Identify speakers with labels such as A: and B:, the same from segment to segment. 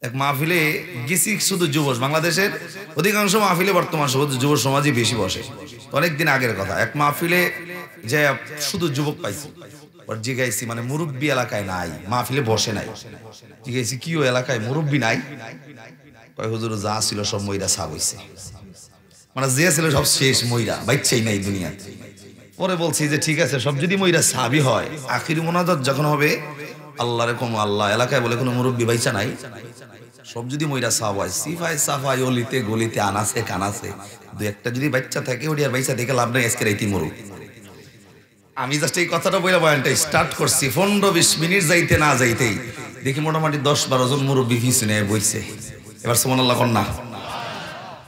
A: এক মাহফিলে গেছি, শুধু যুব বাংলাদেশের অধিকাংশ মাহফিলে বর্তমান যুব সমাজই বেশি বসে। অনেকদিন আগের কথা, এক মাহফিলে যে শুধু যুবক পাইছি, জিগাইছি মানে মুরব্বী এলাকায় নাই, মাহফিলে বসে নাই। জিগাইছি কি ও এলাকায় মুরব্বী নাই? কয় হুজুর যা ছিল সব মইরা সাব হইছে, মানে যে ছিল সব শেষ, মইরা বাইচ্ছাই নাই দুনিয়া। পরে বলছি যে ঠিক আছে, সব যদি মইরা সাবই হয়, আখির মোনাজাত যখন হবে আল্লাহরে কম আল্লাহ এলাকায় বলে কোনো মুরব্বী বাইচা নাই, সব যদি মইরা সাব হয়, সিফাই সাফাই অলিতে গলিতে আনাছে কানাছে দু একটা যদি বাচ্চা থাকে ওটি আর বাইচা দেখে লাভ নাই, আজকে রাইতি মরু। আমি জাস্ট এই কথাটা বইলা বয়ানটা স্টার্ট করছি, 15-20 মিনিট যাইতে না যাইতেই দেখি মোটামুটি 10-12 জন মুরব্বী পিছনে বইছে। এবার সুবহানাল্লাহ কর না।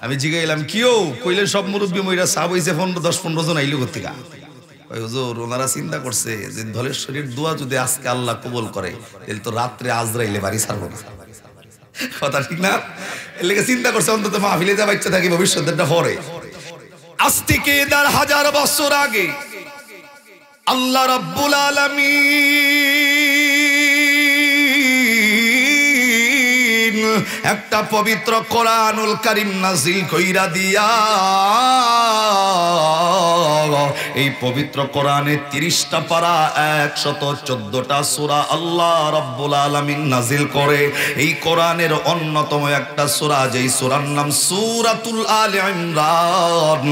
A: আমি জিগাইলাম কিও, কইলেন সব মুরব্বী মইরা সাব হইছে, 10-15 জন আইলো কোত্থেকা? হুজুর ওনারা চিন্তা করছে যে ধলেশ্বরীর দোয়া যদি আজকে আল্লাহ কবুল করে তাহলে তো রাত্রে আজরাইলে বাড়ি ছাড়বো না। কথা ঠিক না? এর লেগে চিন্তা করছে অন্তত মাহফিলে যা বাচ্চা থাকি ভবিষ্যতেরটা পরে। আজ থেকে 1000 বছর আগে আল্লাহ রাব্বুল আলামিন একটা পবিত্র কোরআনুল কারীম নাযিল কইরা দিয়া, এই পবিত্র কোরআনে 30টা পারা 114টা সূরা আল্লাহ রাব্বুল আলামিন নাযিল করে। এই কোরআনের অন্যতম একটা সূরা, যেই সূরার নাম সূরাতুল আলে ইমরান।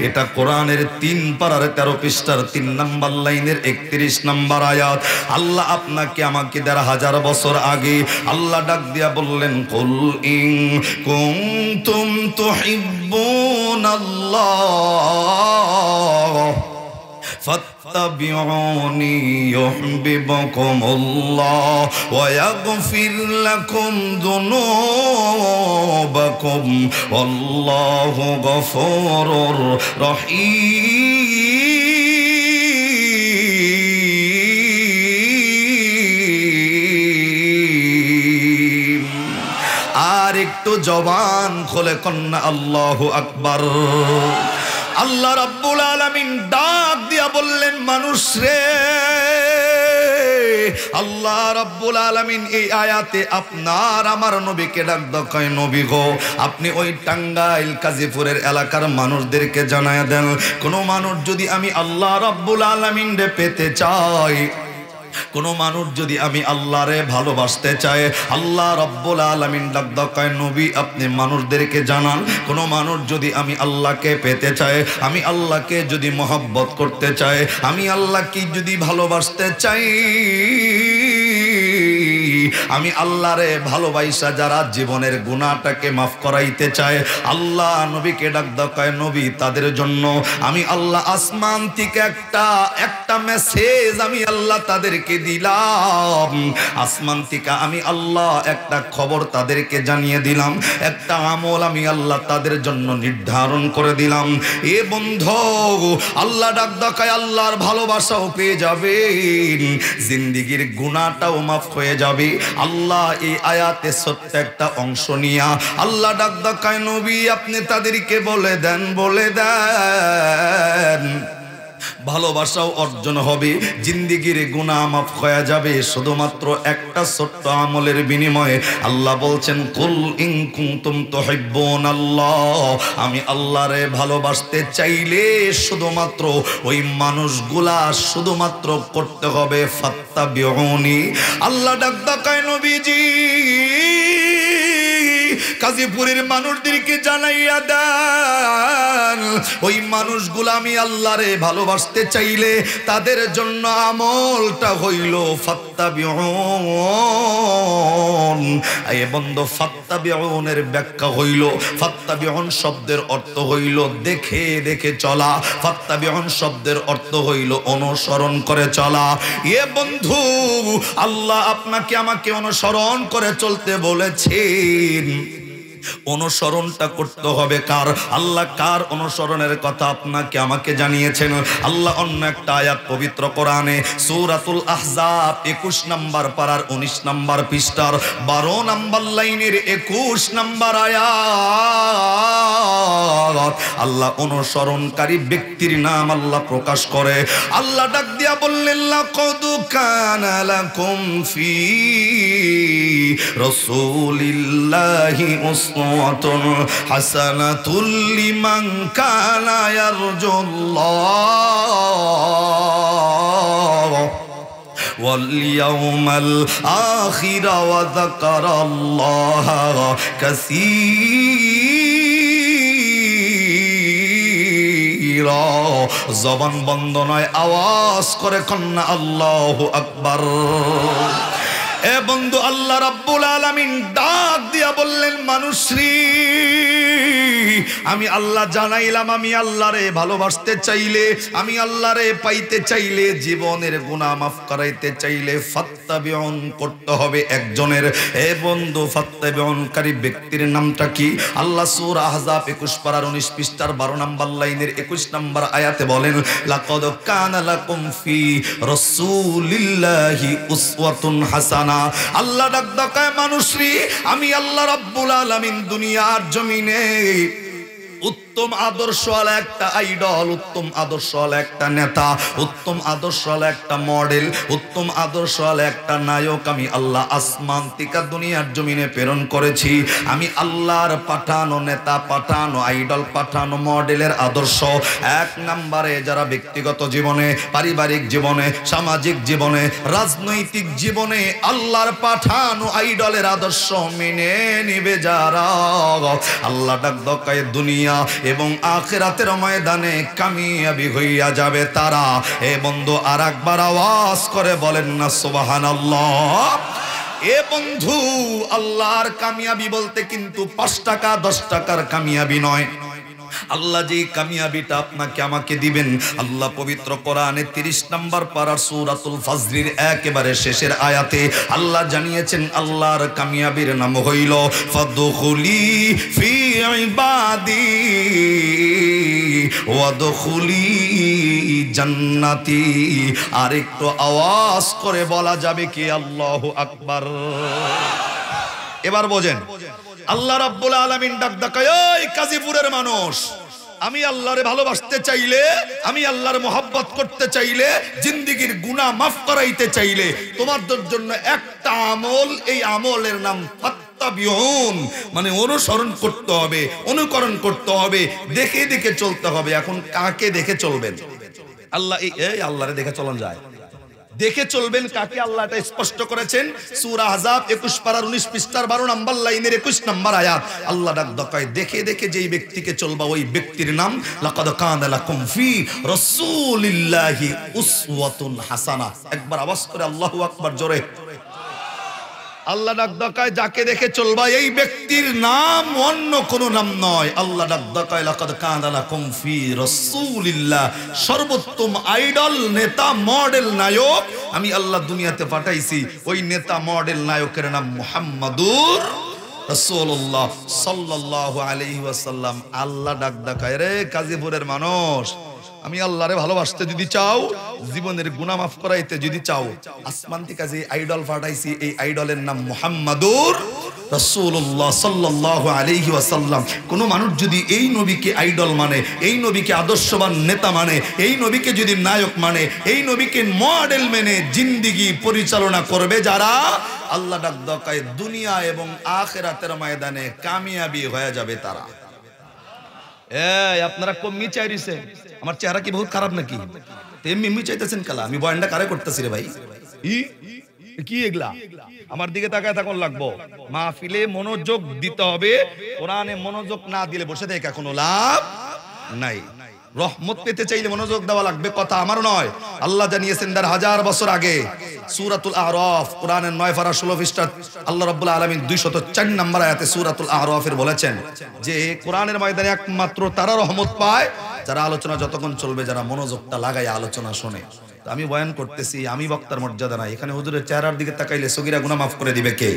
A: এটা কোরআনের 3 পারার 13 পৃষ্ঠার 3 নম্বর লাইনের 31 নম্বর আয়াত। আল্লাহ আপনাকে আমাকে 1000 বছর আগে আল্লাহ ডাক দিয়া বললেন, কুল ইন কুনতুম তুহিব্বুনাল্লাহ ফাত্তাবিউনি ইউহিব্বুকুমুল্লাহ ওয়া ইয়াগফির লাকুম যুনুবাকুম ওয়াল্লাহু গফুরুর রহিম। আর একটু জবান খুলে কন্যা আল্লাহু আকবার। আল্লাহ রাব্বুল আলামিন ডাক দিয়া বললেন, মানুষ রে, আল্লাহ রাব্বুল আলামিন এই আয়াতে আপনার আমার নবীকে ডাক দেয়, নবী গো আপনি ওই টাঙ্গাইল কাজীপুরের এলাকার মানুষদেরকে জানায়া দেন, কোন মানুষ যদি আমি আল্লাহ রাব্বুল আলামিন রে পেতে চাই, কোন মানুষ যদি আমি আল্লাহরে ভালোবাসতে চায়, আল্লাহ রাব্বুল আলামিন ডাক দেয়, নবী আপনি মানুষদেরকে জানান, কোন মানুষ যদি আমি আল্লাহকে পেতে চায়, আমি আল্লাহকে যদি মহব্বত করতে চায়, আমি আল্লাহকে যদি ভালোবাসতে চাই, আমি আল্লাহরে ভালোবাসা যারা জীবনের গুনাহটাকে মাফ করাইতে চায়, আল্লাহ নবীকে ডাক দেয়, নবী তাদের জন্য আমি আল্লাহ আসমান থেকে একটা মেসেজ আমি আল্লাহ তাদেরকে দিলাম। আসমান থেকে আমি আল্লাহ একটা খবর তাদেরকে জানিয়ে দিলাম, একটা আমল আমি আল্লাহ তাদের জন্য নির্ধারণ করে দিলাম। এ বন্ধু, আল্লাহ ডাক দেয়, আল্লাহর ভালোবাসাও পেয়ে যাবেন, জিন্দেগির গুনাহটাও মাফ হয়ে যাবে। আল্লাহ এই আয়াতে সত্য একটা অংশ নিয়া আল্লাহ ডাক দেয়, নবী আপনি তাদেরকে বলে দেন ভালোবাসাও অর্জন হবে, জিন্দেগির গুনাহ মাফ হয়ে যাবে শুধুমাত্র একটা ছোট্ট আমলের বিনিময়ে। আল্লাহ বলছেন, কুল ইন কুনতুম তুহিব্বুনাল্লাহ, আমি আল্লাহরে ভালোবাসতে চাইলে শুধুমাত্র ওই মানুষগুলা শুধুমাত্র করতে হবে ফাত্তাবিউনি। আল্লাহ ডাক দেয়, নবীজি কাজীপুরের মানুষদেরকে জানাইয়া দেন, ওই মানুষগুলো আমি আল্লাহরে ভালোবাসতে চাইলে তাদের জন্য আমলটা হইল ফাত্তাবিউন। এ বন্ধু, ফাত্তাবিউনের ব্যাখ্যা হইল, ফাত্তাবিউন শব্দের অর্থ হইল দেখে দেখে চলা, ফাত্তাবিউন শব্দের অর্থ হইল অনুসরণ করে চলা। এ বন্ধু, আল্লাহ আপনাকে আমাকে অনুসরণ করে চলতে বলেছেন। অনুসরণটা করতে হবে কার? আল্লাহ কার অনুসরণের কথা আপনাকে আমাকে জানিয়েছেন? আল্লাহ অন্য একটা আয়াত পবিত্র কোরআনে সূরাতুল আহজাব 21 নম্বর পারার 19 নম্বর পৃষ্ঠার 12 নম্বর লাইনের 21 নম্বর আয়াত আল্লাহ অনুসরণকারী ব্যক্তির নাম আল্লাহ প্রকাশ করে। আল্লাহ ডাক দিয়া বললেন, লাকাদ কানা লাকুম ফি রাসূলিল্লাহি উসওয়াতুন হাসানাতুল লিমান কানা ইয়ারজুল্লাহ ওয়াল ইয়াউমাল আখির ওয়া যাকারাল্লাহ কাসীরা। জবান বন্ধ নয়, আওয়াজ করে কন্যা আল্লাহু আকবার। এ বন্ধু, আল্লাহ রাব্বুল আলামিন ডাক দিয়া বললেন, মানুষরে আমি আল্লাহ জানাইলাম, আমি আল্লাহরে ভালোবাসতে চাইলে, আমি আল্লাহরে পাইতে চাইলে, জীবনের গুনাহ মাফ করাইতে চাইলে ফাত্তাবিউন করতে হবে একজনের। এ বন্ধু, ফাত্তাবিউনকারী ব্যক্তির নামটা কি? আল্লাহ সূরা আহজাব 21 পারার 19 পৃষ্ঠার 12 নম্বর লাইনের 21 নম্বর আয়াতে বলেন, লাকাদ কানা লাকুম ফি রাসূলিল্লাহি উসওয়াতুন হাসানা। আল্লাহ ডাক দেয়, মানুষরে আমি আল্লাহ রাব্বুল আলামিন দুনিয়ার জমিনে উত্তম আদর্শওয়ালা একটা আইডল, উত্তম আদর্শওয়ালা একটা নেতা, উত্তম আদর্শওয়ালা একটা মডেল, উত্তম আদর্শওয়ালা একটা নায়ক আমি আল্লাহ আসমান থেকে দুনিয়ার জমিনে প্রেরণ করেছি। আমি আল্লাহর পাঠানো নেতা, পাঠানো আইডল, পাঠানো মডেলের আদর্শ। এক নম্বরে যারা ব্যক্তিগত জীবনে, পারিবারিক জীবনে, সামাজিক জীবনে, রাজনৈতিক জীবনে আল্লাহর পাঠানো আইডলের আদর্শ মেনে নিবে যারা, আল্লাহ ডাক দকায় দুনিয়া এবং আখিরাতের ময়দানে কামিয়াবি হইয়া যাবে তারা। এ বন্ধু, আর একবার আওয়াজ করে বলেন না সুবহানাল্লাহ। এ বন্ধু, আল্লাহর কামিয়াবি বলতে কিন্তু 5 টাকা 10 টাকার কামিয়াবি নয়। আল্লাহ যে কামিয়াবিটা আপনাকে আমাকে দিবেন, আল্লাহ পবিত্র কোরআনে 30 নম্বর পারার সূরাতুল ফাজরের একেবারে শেষের আয়াতে আল্লাহ জানিয়েছেন, আল্লাহর কামিয়াবির নাম হইল ফাদখুলি ফি ইবাদি ওয়াদখুলি জান্নাতি। আর একটু আওয়াজ করে বলা যাবে কি আল্লাহু আকবার? এবার বোঝেন, আল্লাহ রাব্বুল আলামিন ডাক দেয়, ওই কাজীপুরের মানুষ, আমি আল্লাহরে ভালোবাসতে চাইলে, আমি আল্লাহর মোহাব্বত করতে চাইলে, জিন্দেগীর গুনাহ মাফ করাইতে চাইলে তোমাদের জন্য একটা আমল, এই আমলের নাম ফাত্তাবিউন, মানে অনুসরণ করতে হবে, অনুকরণ করতে হবে, দেখে দেখে চলতে হবে। এখন কাকে দেখে চলবেন? আল্লাহ এই আল্লাহরে দেখে চলন যায়? দেখে চলবেন কাকে? আল্লাহ এটা স্পষ্ট করেছেন সূরা আহজাব 21 পারার 19 পৃষ্ঠার 12 নম্বর লাইনের 21 নম্বর আয়াত। আল্লাহ ডাক দেয়, দেখে দেখে যেই ব্যক্তিকে চলবা ওই ব্যক্তির নাম লাকাদ কানা লাকুম ফি রাসূলিল্লাহি উসওয়াতুন হাসানা। একবার আওয়াজ করে আল্লাহু আকবার জোরে। আল্লাহ ডাক দেয়, যাকে দেখে চলবা এই ব্যক্তির নাম অন্য কোনো নাম নয়। আল্লাহ ডাক দেয়, লাকাদ কানা লাকুম ফি রাসূলিল্লাহ, সর্বোত্তম আইডল, নেতা, মডেল, নায়ক আমি আল্লাহ দুনিয়াতে পাঠাইছি। ওই নেতা, মডেল, নায়কের নাম মুহাম্মাদুর রাসূলুল্লাহ সাল্লাল্লাহু আলাইহি ওয়াসাল্লাম। আল্লাহ ডাক দেয়, রে কাজীপুরের মানুষ, আমি আল্লাহরে ভালোবাসতে যদি চাও, জীবনের গুনাহ মাফ করাইতে যদি চাও, আসমান থেকে যে আইডল পাঠাইছি এই আইডলের নাম মুহাম্মাদুর রাসূলুল্লাহ সাল্লাল্লাহু আলাইহি ওয়াসাল্লাম। কোন মানুষ যদি এই নবীকে আইডল মানে, এই নবীকে আদর্শবান নেতা মানে, এই নবীকে যদি নায়ক মানে, এই নবীকে মডেল মেনে জিন্দেগি পরিচালনা করবে যারা, আল্লাহ ডাক দেয় দুনিয়া এবং আখিরাতের ময়দানে কামিয়াবি হয়ে যাবে তারা। এই আপনারা কম্মি চাইছেন, আমার চেহারা কি বহুত খারাপ নাকি? এমনি চাইতেছেন কালা? আমি বয়ানটা কারে করতেছি রে ভাই? কি এগুলা? আমার দিকে তাকায় থাকুন লাগবো। মাহফিলে মনোযোগ দিতে হবে। কোরআনে মনোযোগ না দিলে বসে থেকে কোনো লাভ নাই। রহমত পেতে চাইলে মনোযোগ দেওয়া লাগবে, কথা আমার নয়। আল্লাহ জানিয়েছেন 1000 বছর আগে সূরাতুল আরাফ কোরআনের 9 পারা 16 পৃষ্ঠা আল্লাহ রাব্বুল আলামিন 204 নম্বর আয়াতে সূরাতুল আরাফের বলেছেন যে কোরআনের ময়দানে একমাত্র তারা রহমত পায় যারা আলোচনা যতক্ষণ চলবে, যারা মনোযোগটা লাগায় আলোচনা শুনে। তো আমি বয়ান করতেছি, আমি বক্তার মর্যাদা নাই। এখানে হুজুরের চেহারার দিকে তাকাইলে সগীরা গুনাহ মাফ করে দিবে কে?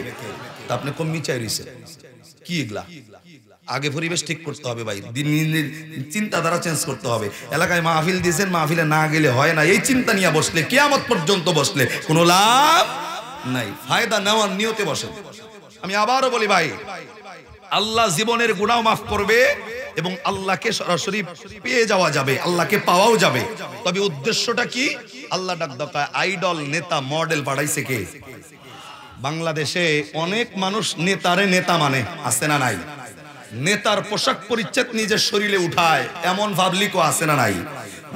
A: তা আপনি কম চাই রইছে কি এগুলা? আগে পরিবেশ ঠিক করতে হবে ভাই, চিন্তাধারা চেঞ্জ করতে হবে। এলাকায় মাহফিল দিয়েছেন, মাহফিলে না গেলে হয় না, এই চিন্তা নিয়ে বসলে কিয়ামত পর্যন্ত বসলে কোনো লাভ নাই। ফায়দা নেওয়ার নিয়তে বসেন। আমি আবারও বলি ভাই, আল্লাহ জীবনের গুনাহ মাফ করবে এবং আল্লাহকে সরাসরি পেয়ে যাওয়া যাবে, আল্লাহকে পাওয়াও যাবে। তবে উদ্দেশ্যটা কি? আল্লাহ ডাক দেয় আইডল, নেতা, মডেল পাঠাইছে কে? বাংলাদেশে অনেক মানুষ নেতারে নেতা মানে, আছে না নাই? নেতার পোশাক পরিচ্ছদ নিজের শরীরে উঠায় এমন পাবলিকও আছে না নাই?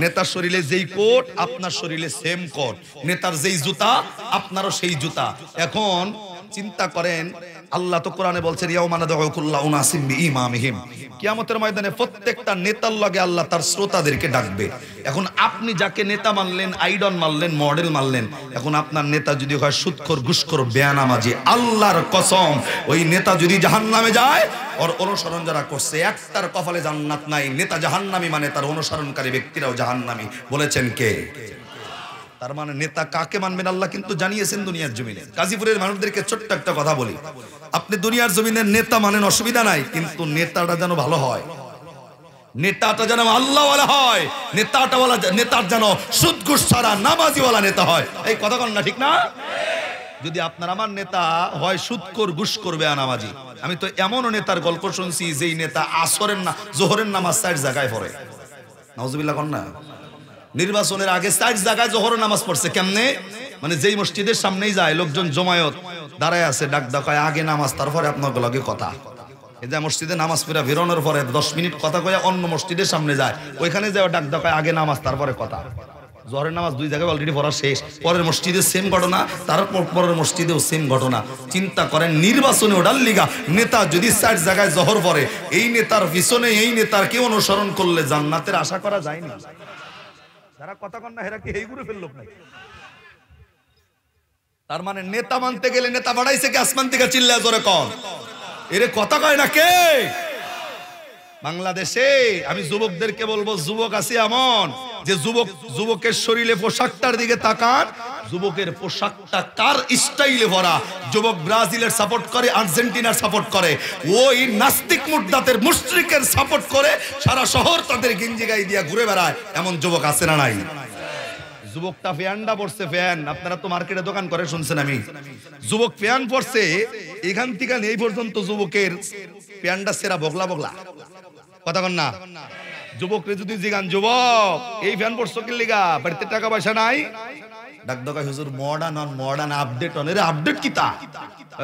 A: নেতার শরীরে যেই কোট আপনার শরীরে সেম কোট, নেতার যেই জুতা আপনারও সেই জুতা। এখন চিন্তা করেন, আল্লাহ তো কোরআনে বলছেন ইয়াউমা নাদউ কুল্লা উনাসিম বিইমামিহিম, কিয়ামতের ময়দানে প্রত্যেকটা নেতার লগে আল্লাহ তার শ্রোতাদেরকে ডাকবে। এখন আপনি যাকে নেতা মানলেন, আইডল মানলেন, মডেল মানলেন, এখন আপনার নেতা যদি হয় সুদখোর, ঘুষখোর, বেয়ানামাজি, আল্লাহর কসম ওই নেতা যদি জাহান্নামে যায়, ওর অনুসরণ যারা করছে একটার কপালে জান্নাত নাই। নেতা জাহান্নামী মানে তার অনুসরণকারী ব্যক্তিরাও জাহান্নামী, বলেছেন কে? তার মানে নেতা কাকে মানবেন আল্লাহ কিন্তু জানিয়েছেন দুনিয়ার জমিনে। গাজীপুরের মানুষদেরকে ছোট্ট একটা কথা বলি, আপনি দুনিয়ার জমিনের নেতা মানেন, অসুবিধা নাই, কিন্তু নেতাটা যেন ভালো হয়, নেতাটা যেন আল্লাহওয়ালা হয়, নেতার যেন সুদ ঘুষ ছাড়া নামাজিওয়ালা নেতা হয়। এই কথা কন না, ঠিক না? যদি আপনার আমার নেতা হয় সুদখোর, ঘুষখোর, বেয়ানামাজি, আমি তো এমনও নেতার গল্প শুনছি যেই নেতা আসরের না জোহরের নামাজ 4 জায়গায় পড়ে। নাউজুবিল্লাহ কন না। নির্বাচনের আগে 4 জায়গায় জোহরের নামাজ পড়ছে। কেমনে? মানে যেই মসজিদের সামনেই যায় লোকজন জমায়েত দাঁড়ায় আছে, ডাক দেয় আগে নামাজ, তারপরে আপনার লগে কথা। এই যে মসজিদে নামাজ পড়া বেরোনোর পরে 10 মিনিট কথা কয়ে অন্য মসজিদের সামনে যায়, ওইখানে যায় ডাক দেয় আগে নামাজ তারপরে কথা। জোহরের নামাজ 2 জায়গায় অলরেডি পড়া শেষ, পরের মসজিদে সেম ঘটনা, তারপর পরের মসজিদেও সেম ঘটনা। চিন্তা করেন নির্বাচনে ওঠার লিগা নেতা যদি 4 জায়গায় জোহর পড়ে, এই নেতার পিছনে এই নেতার কে অনুসরণ করলে জান্নাতের আশা করা যায় না? যারা কথা কন না হেরা কি এই ঘুরে ফেললো নাকি? তার মানে নেতা মানতে গেলে নেতা বাড়াইছে কি আসমান থেকে? চিল্লায় জোরে কন, এরে কথা কয় না কে? বাংলাদেশে আমি যুবকদেরকে বলবো, যুবক আছে এমন যে যুবকের শরীরে পোশাকটার দিকে তাকান, যুবকের পোশাকটা কার স্টাইলে ভরা। যুবক ব্রাজিলের সাপোর্ট করে, আর্জেন্টিনার সাপোর্ট করে, ওই নাস্তিক মুর্দাতের মুশরিকের সাপোর্ট করে, সারা শহর তাদের গেঞ্জি গায়ে দিয়া ঘুরে বেড়ায়, এমন যুবক আছে না নাই? যুবকটা ফ্যানটা পড়ছে, ফ্যান আপনারা তো মার্কেটে দোকান করে শুনছেন, আমি যুবক ফ্যান পড়ছে এখান থেকে এই পর্যন্ত যুবকের ফ্যানটা সেরা বগলা বগলা। কথা কন না? যুবকরে যদি জিগান, যুবক এই ফ্যান পড়ছো কি লিগা? বাড়িতে টাকা পয়সা নাই? ডাক দোকা হুজুর মডার্ন আপডেট অন। এর আপডেট কি তা?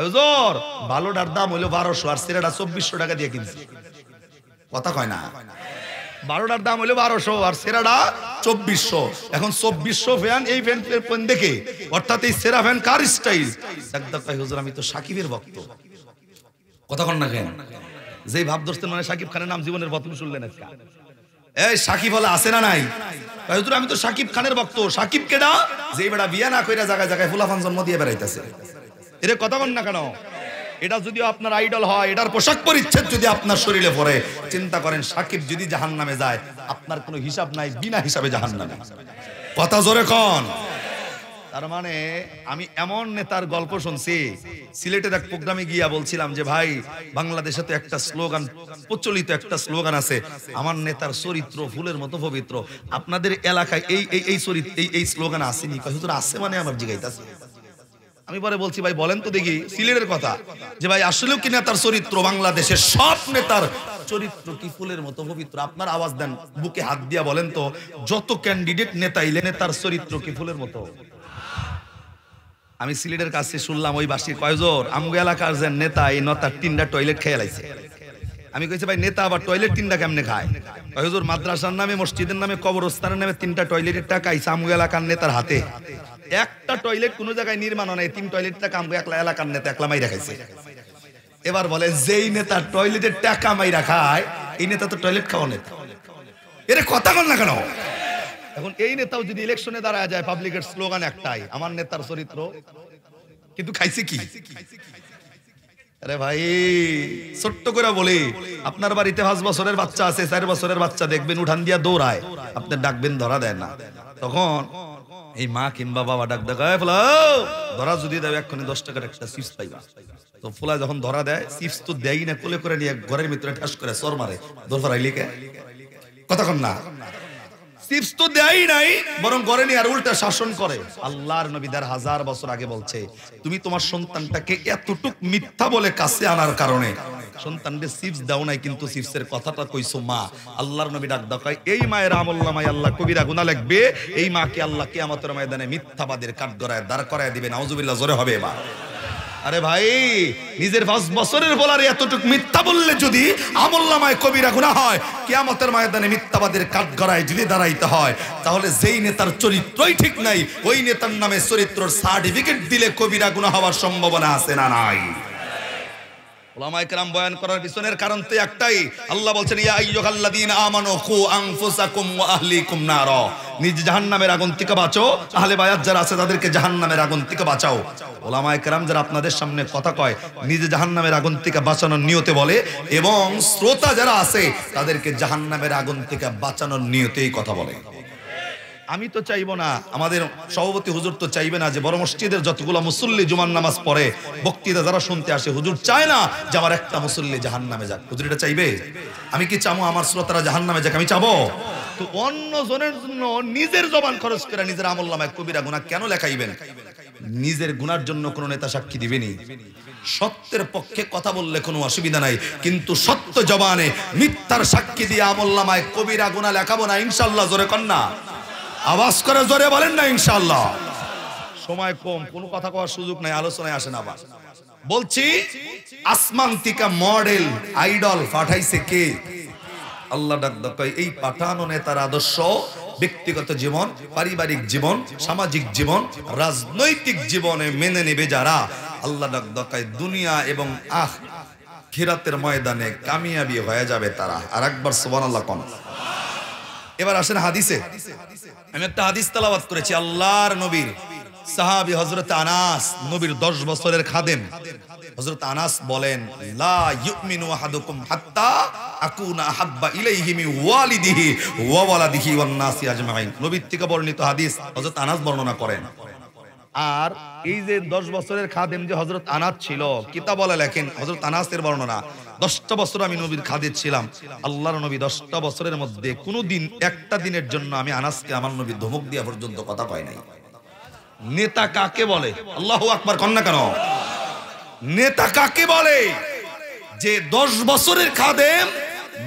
A: হুজুর ভালোটার দাম হইলো 1200 আর সেরাটা 2400 টাকা দিয়ে কিনছি। কথা কয় না? ভালোটার দাম হইলো 1200 আর সেরাটা 2400। এখন 2400 ফ্যান, এই ফ্যান দেখে অর্থাৎ এই সেরা ফ্যান কার স্টাইল? ডাক দোকা হুজুর আমি তো সাকিবের ভক্ত। কথা কন না কেন? যেই ভাব ধরতেন মানে সাকিব খানের নাম জীবনের প্রথম শুনলেন আজকে। এই সাকিব বলে আছে না নাই? হুজুর আমি তো সাকিব খানের ভক্ত। সাকিব কেডা? যেই বেটা বিয়া না কইরা জায়গায় জায়গায় ফুলাফান জন্ম দিয়ে বেড়াইতেছে। এর কথা বল না কেন? এটা যদি আপনার আইডল হয়, এটার পোশাক পরিচ্ছদ যদি আপনার শরীরে পড়ে, চিন্তা করেন সাকিব যদি জাহান্নামে যায়, আপনার কোনো হিসাব নাই, বিনা হিসাবে জাহান্নামে। কথা জোরে কন। তার মানে আমি এমন নেতার গল্প শুনছি, সিলেটের এক প্রোগ্রামে গিয়া বলছিলাম যে ভাই বাংলাদেশে তো একটা স্লোগান প্রচলিত, একটা স্লোগান আছে, আমার নেতার চরিত্র ফুলের মতো পবিত্র। আপনাদের এলাকায় এই চরিত্র এই স্লোগান আসেনি? হুজুর আছে মানে আমার জিগাইতাছে। আমি পরে বলছি ভাই বলেন তো দেখি সিলেটের কথা, যে ভাই আসলেও কি নেতার চরিত্র বাংলাদেশের সব নেতার চরিত্র কি ফুলের মতো পবিত্র? আপনার আওয়াজ দেন, বুকে হাত দিয়া বলেন তো, যত ক্যান্ডিডেট নেতা ইলে নেতার চরিত্র কি ফুলের মতো? আমি সিলেটের কাছে শুনলাম ওই বাসীর কয়জোর আমগো এলাকার যে নেতা, এই নেতার 3টা টয়লেট খেয়ে লাইছে। আমি কইছি ভাই নেতা আবার টয়লেট 3টা কেমনে খায়? হুজুর মাদ্রাসার নামে, মসজিদের নামে, কবরস্থানের নামে 3টা টয়লেটের টাকা আইছে আমগো এলাকার নেতার হাতে। একটা টয়লেট কোন জায়গায় নির্মাণ হয়, 3 টয়লেট টাকা আমগো একলা এলাকার নেতা একলা মাইরা খাইছে। এবার বলে যেই নেতা টয়লেটের টাকা মাইরা খায়, এই নেতা তো টয়লেট খাওয়া নেতা। এর কথা বল না কেন? এখন এই নেতাও যদি ইলেকশনে দাঁড়ায় যায়, পাবলিকের স্লোগান একটাই, আমার নেতার চরিত্র, কিন্তু খাইছে কি? আরে ভাই ছোট্ট করে বলি, আপনার বাড়িতে 5 বছরের বাচ্চা আছে, 4 বছরের বাচ্চা দেখবেন উঠান দিয়া দৌড়ায়, আপনি ডাকবেন ধরা দেয় না, তখন এই মা কিংবা বাবা ডাক দেয়, ধরা যদি দেয় এক্ষুনি 10 টাকার একটা চিপস পাইবা। তো ফুলা যখন ধরা দেয় চিপস তো দেয় না, কোলে করে নিয়ে ঘরের ভিতরে ঠাস করে চর মারে, দোরফারাই লিখে কতক্ষণ না চিপস তো দেয় নাই, বরং ঘরে নিয়ে আর উল্টা শাসন করে। আল্লাহর নবী 1000 বছর আগে বলছে, তুমি তোমার সন্তানটাকে এতটুক মিথ্যা বলে কাছে আনার কারণে সন্তানকে চিপস দাও নাই, কিন্তু চিপসের কথাটা কইছো মা। আল্লাহর নবী ডাক দেখায়, এই মায়ের আমলনামায় আল্লাহ কবিরা গুনাহ লিখবে, এই মাকে আল্লাহ কিয়ামতের ময়দানে মিথ্যাবাদীর কাঠগড়ায় দাঁড় করায় দিবে। নাউজুবিল্লাহ, জোরে হবে এবার। আরে ভাই, নিজের 5 বছরের বলার এতটুক মিথ্যা বললে যদি আমলনামায় কবিরা গুনাহ হয়, কিয়ামতের ময়দানে মিথ্যাবাদীর কাঠগড়ায় যদি দাঁড়াইতে হয়, তাহলে যেই নেতার চরিত্রই ঠিক নাই, ওই নেতার নামে চরিত্রের সার্টিফিকেট দিলে কবিরা গুনাহ হওয়ার সম্ভাবনা আছে না নাই? উলামায়ে কেরাম বয়ান করার পিছনের কারণ তো একটাই। আল্লাহ বলছেন, ইয়া আইয়ুহাল্লাযীনা আমানু কু আনফুসাকুম ওয়া আহলিকুম নারা, নিজ জাহান্নামের আগুন থেকে বাঁচো, আহলে বায়াত যারা আছে তাদেরকে জাহান্নামের আগুন থেকে বাঁচাও। উলামায়ে কেরাম যারা আপনাদের সামনে কথা কয়, নিজে জাহান্নামের আগুন থেকে বাঁচানোর নিয়তে বলে, এবং শ্রোতা যারা আছে তাদেরকে জাহান্নামের আগুন থেকে বাঁচানোর নিয়তেই কথা বলে। আমি তো চাইবো না, আমাদের সভাপতি হুজুর তো চাইবে না যে বড় মসজিদের যতগুলো মুসল্লি জুমার নামাজ পড়ে, বক্তৃতা যারা শুনতে আসে, হুজুর চায় না যে আমার একটা মুসল্লি জাহান্নামে যাক। হুজুর এটা চাইবে? আমি কি চাবো আমার শ্রোতারা জাহান্নামে যাক? আমি চাবো? তো অন্য জনের জন্য নিজের জবান খরচ করে নিজের আমলনামায় কবিরা গুনাহ কেন লেখাইবেন? নিজের গুনার জন্য কোন নেতা সাক্ষী দিবেনি। সত্যের পক্ষে কথা বললে কোনো অসুবিধা নাই, কিন্তু সত্য জবানে মিথ্যার সাক্ষী দিয়ে আমলনামায় কবিরা গুনাহ লেখাবো না ইনশাআল্লাহ। জোরে কন্যা আওয়াজ করে জোরে বলেন না ইনশাআল্লাহ। সময় কম, কোনো কথা কওয়ার সুযোগ নাই, আলোচনায় আসেন। আবার বলছি, আসমান থেকে মডেল আইডল পাঠাইছে কে? আল্লাহ ডাক দেয়, এই পাঠানো নেতার আদর্শ ব্যক্তিগত জীবন, পারিবারিক জীবন, সামাজিক জীবন, রাজনৈতিক জীবনে মেনে নেবে যারা, আল্লাহ ডাক দেয় দুনিয়া এবং আখিরাতের ময়দানে কামিয়াবি হয়ে যাবে তারা। আর একবার সুবহানাল্লাহ কোন। এবার আসেন হাদিসে। আমি একটা হাদিস তেলাওয়াত করেছি, আল্লাহর নবীর সাহাবী হযরত আনাস, নবীর 10 বছরের খাদেম হযরত আনাস বলেন, লা ইউমিনু আহাদুকুম হাত্তা আকুনা আহাব্বা ইলাইহি মিন ওয়ালিদিহি ওয়া ওয়ালাদিহি ওয়ান নাসি আজমাইন। নবীর থেকে বর্ণিত হাদিস হযরত আনাস বর্ণনা করেন। আর এই যে 10 বছরের খাদেম যে হযরত আনাস ছিল, কিতাব বলে লেখেন হযরত আনাসের বর্ণনা, 10টা বছর আমি নবীর খাদেম ছিলাম। আল্লাহর নবী 10টা বছরের মধ্যে কোনো দিন একটা দিনের জন্য আমি আনাসকে আমার নবী ধমক দিয়া পর্যন্ত কথা কয় নাই। নেতা কাকে বলে? আল্লাহু আকবার কন্যা কেন? নেতা কাকে বলে? যে 10 বছরের খাদেম,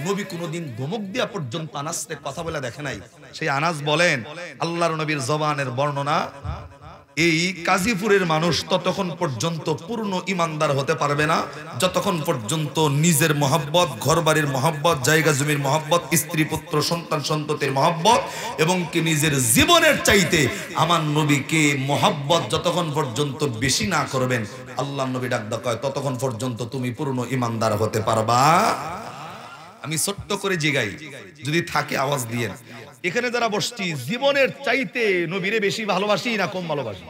A: নবী কোনোদিন ধমক দিয়া পর্যন্ত আনাসকে কথা বলে দেখে নাই। সেই আনাস বলেন, আল্লাহর নবীর জবানের বর্ণনা, এই কাজীপুরের মানুষ ততক্ষণ পর্যন্ত পূর্ণ ইমানদার হতে পারবে না যতক্ষণ পর্যন্ত নিজের মহব্বত, ঘরবাড়ির মহব্বত, জায়গা জমির মহব্বত, স্ত্রী পুত্র সন্তান সন্ততির মহব্বত এবং কি নিজের জীবনের চাইতে আমার নবীকে মহব্বত যতক্ষণ পর্যন্ত বেশি না করবেন, আল্লাহ নবী ডাক দেয়, ততক্ষণ পর্যন্ত তুমি পূর্ণ ইমানদার হতে পারবা। আমি ছোট্ট করে জিগাই, যদি থাকে আওয়াজ দিয়েন। এখানে যারা বসছি, জীবনের চাইতে নবীরে বেশি ভালোবাসি না কম ভালোবাসি?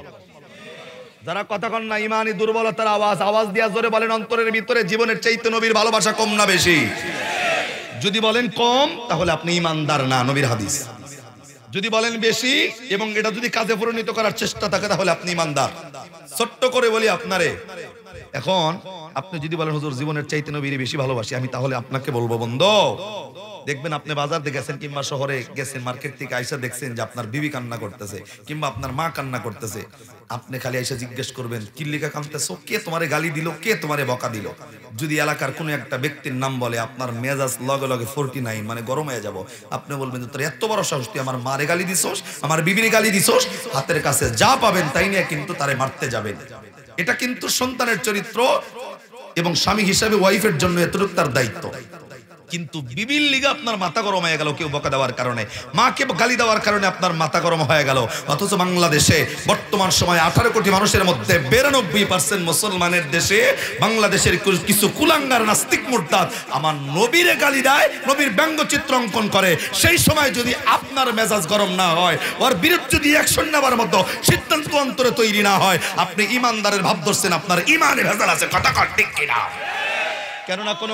A: যারা কথা কন না ইমানি দুর্বলতার আওয়াজ দিয়া জোরে বলেন, অন্তরের ভিতরে জীবনের চাইতে নবীর ভালোবাসা কম না বেশি? যদি বলেন কম, তাহলে আপনি ইমানদার না, নবীর হাদিস। যদি বলেন বেশি এবং এটা যদি কাজে পরিণত করার চেষ্টা থাকে, তাহলে আপনি ইমানদার। ছোট্ট করে বলি আপনারে, এখন আপনি যদি বলেন হুজুর জীবনের চাইতে নবীরে বেশি ভালোবাসি, আমি তাহলে আপনাকে বলবো, বন্ধু দেখবেন আপনি বাজার থেকে গেছেন কিংবা শহরে গেছেন, মার্কেট থেকে আইসা দেখছেন যে আপনার বিবি কান্না করতেছে কিংবা আপনার মা কান্না করতেছে, আপনি খালি আইসা জিজ্ঞেস করবেন কি লিখা কাঁদতেছো, কে তোমারে গালি দিল, কে তোমারে বকা দিল। যদি এলাকার কোনো একটা ব্যক্তির নাম বলে, আপনার মেজাজ লগে লগে 49 মানে গরম হয়ে যাব। আপনি বলবেন তোর এত বড় সাহস, তুই আমার মারে গালি দিছস, আমার বিবিরে গালি দিছস, হাতের কাছে যা পাবেন তাই নিয়ে কিন্তু তারে মারতে যাবেন। এটা কিন্তু সন্তানের চরিত্র এবং স্বামী হিসাবে ওয়াইফের জন্য এতটুকু তার দায়িত্ব। কিন্তু বিবির লিগে আপনার মাথা গরম হয়ে গেল কেউ বকা দেওয়ার কারণে, মাকে গালি দেওয়ার কারণে আপনার মাথা গরম হয়ে গেল। অথচ বাংলাদেশে বর্তমান সময় 18 কোটি মানুষের মধ্যে 92% মুসলমানের দেশে, বাংলাদেশের কিছু কুলাঙ্গার নাস্তিক মুরতাদ আমার নবীরে গালি দেয়, নবীর ব্যঙ্গচিত্র অঙ্কন করে। সেই সময় যদি আপনার মেজাজ গরম না হয়, ওর বিরুদ্ধে যদি অ্যাকশন নেওয়ার মতো সিদ্ধান্ত অন্তরে তৈরি না হয়, আপনি ইমানদারের ভাব ধরছেন, আপনার ইমানে ভেজাল আছে। কথা ঠিক কিনা? কেননা কোন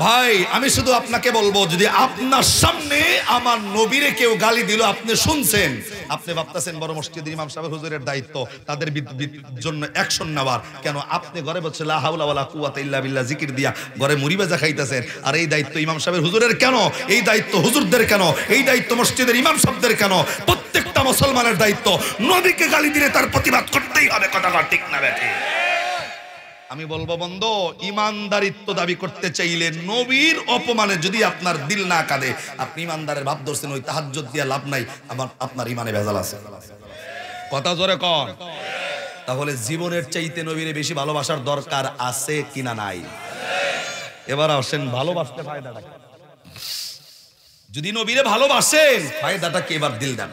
A: ভাই আমি শুধু আপনাকে বলবো, যদি আপনার সামনে আমার নবীরে কেউ গালি দিল, আপনি শুনছেন, আপনি ভাবতেছেন বড় মসজিদের ইমাম সাহেব হুজুরের দায়িত্ব তাদের জন্য অ্যাকশন নেওয়ার, কেন আপনি ঘরে বসে লা হাওলা ওয়ালা কুওয়াতা ইল্লা বিল্লাহ জিকির দিয়া ঘরে মুড়ি ভাজা খাইতেছেন, আর এই দায়িত্ব ইমাম সাহেবের হুজুরের কেন? এই দায়িত্ব হুজুরদের কেন? এই দায়িত্ব মসজিদের ইমাম সাহেবদের কেন? প্রত্যেকটা মুসলমানের দায়িত্ব, নবীকে গালি দিলে তার প্রতিবাদ করতেই হবে। কথা ঠিক না বেঠি? আমি বলবো বন্ধু, ইমানদারিত্ব দাবি করতে চাইলে নবীর অপমানে যদি আপনার দিল না কাঁদে, আপনি ইমানদারের ভাব ধরছেন, ওই তাহাজ্জুদ দিয়া লাভ নাই, আপনার ইমানে ভেজাল আছে। কথা জোরে কন। তাহলে জীবনের চাইতে নবীরে বেশি ভালোবাসার দরকার আছে কিনা নাই? এবার আসেন, ভালোবাসতে ফায়দাটা কি? যদি নবীরে ভালোবাসেন ফায়দাটা কি? এবার দিল দেন।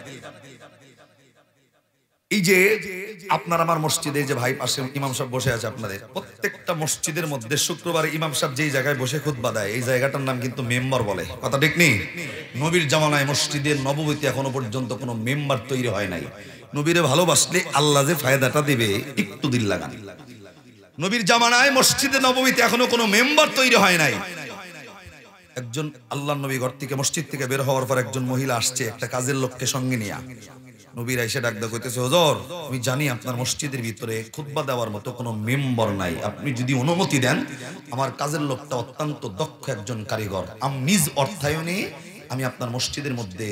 A: এই যে আপনার আমার মসজিদে যে ভাই পাশে ইমাম সাহেব বসে আছে, আপনাদের প্রত্যেকটা মসজিদের মধ্যে শুক্রবারে ইমাম সাহেব যেই জায়গায় বসে খুতবা দেয়, এই জায়গাটার নাম কিন্তু মেম্বার বলে। কথা ঠিক নেই? নবীর জামানায় মসজিদের নববীতে এখনো পর্যন্ত কোনো মেম্বার তৈরি হয় নাই। নবীরে ভালোবাসলে আল্লাহ যে ফায়দাটা দিবে একটু দিল লাগান। নবীর জামানায় মসজিদে নববীতে এখনো কোনো মেম্বার তৈরি হয় নাই। একজন আল্লাহর নবী ঘর থেকে মসজিদ থেকে বের হওয়ার পর একজন মহিলা আসছে একটা কাজের লোককে সঙ্গে নিয়ে। নবীর এসে ডাক দেয়া কইতেছে, হুজুর আমি জানি আপনার মসজিদের ভিতরে খুতবা দেওয়ার মতো কোনো মেম্বার নাই, আপনি যদি অনুমতি দেন, আমার কাজের লোকটা অত্যন্ত দক্ষ একজন কারিগর, আমি নিজ অর্থায়নে আমি আপনার মসজিদের মধ্যে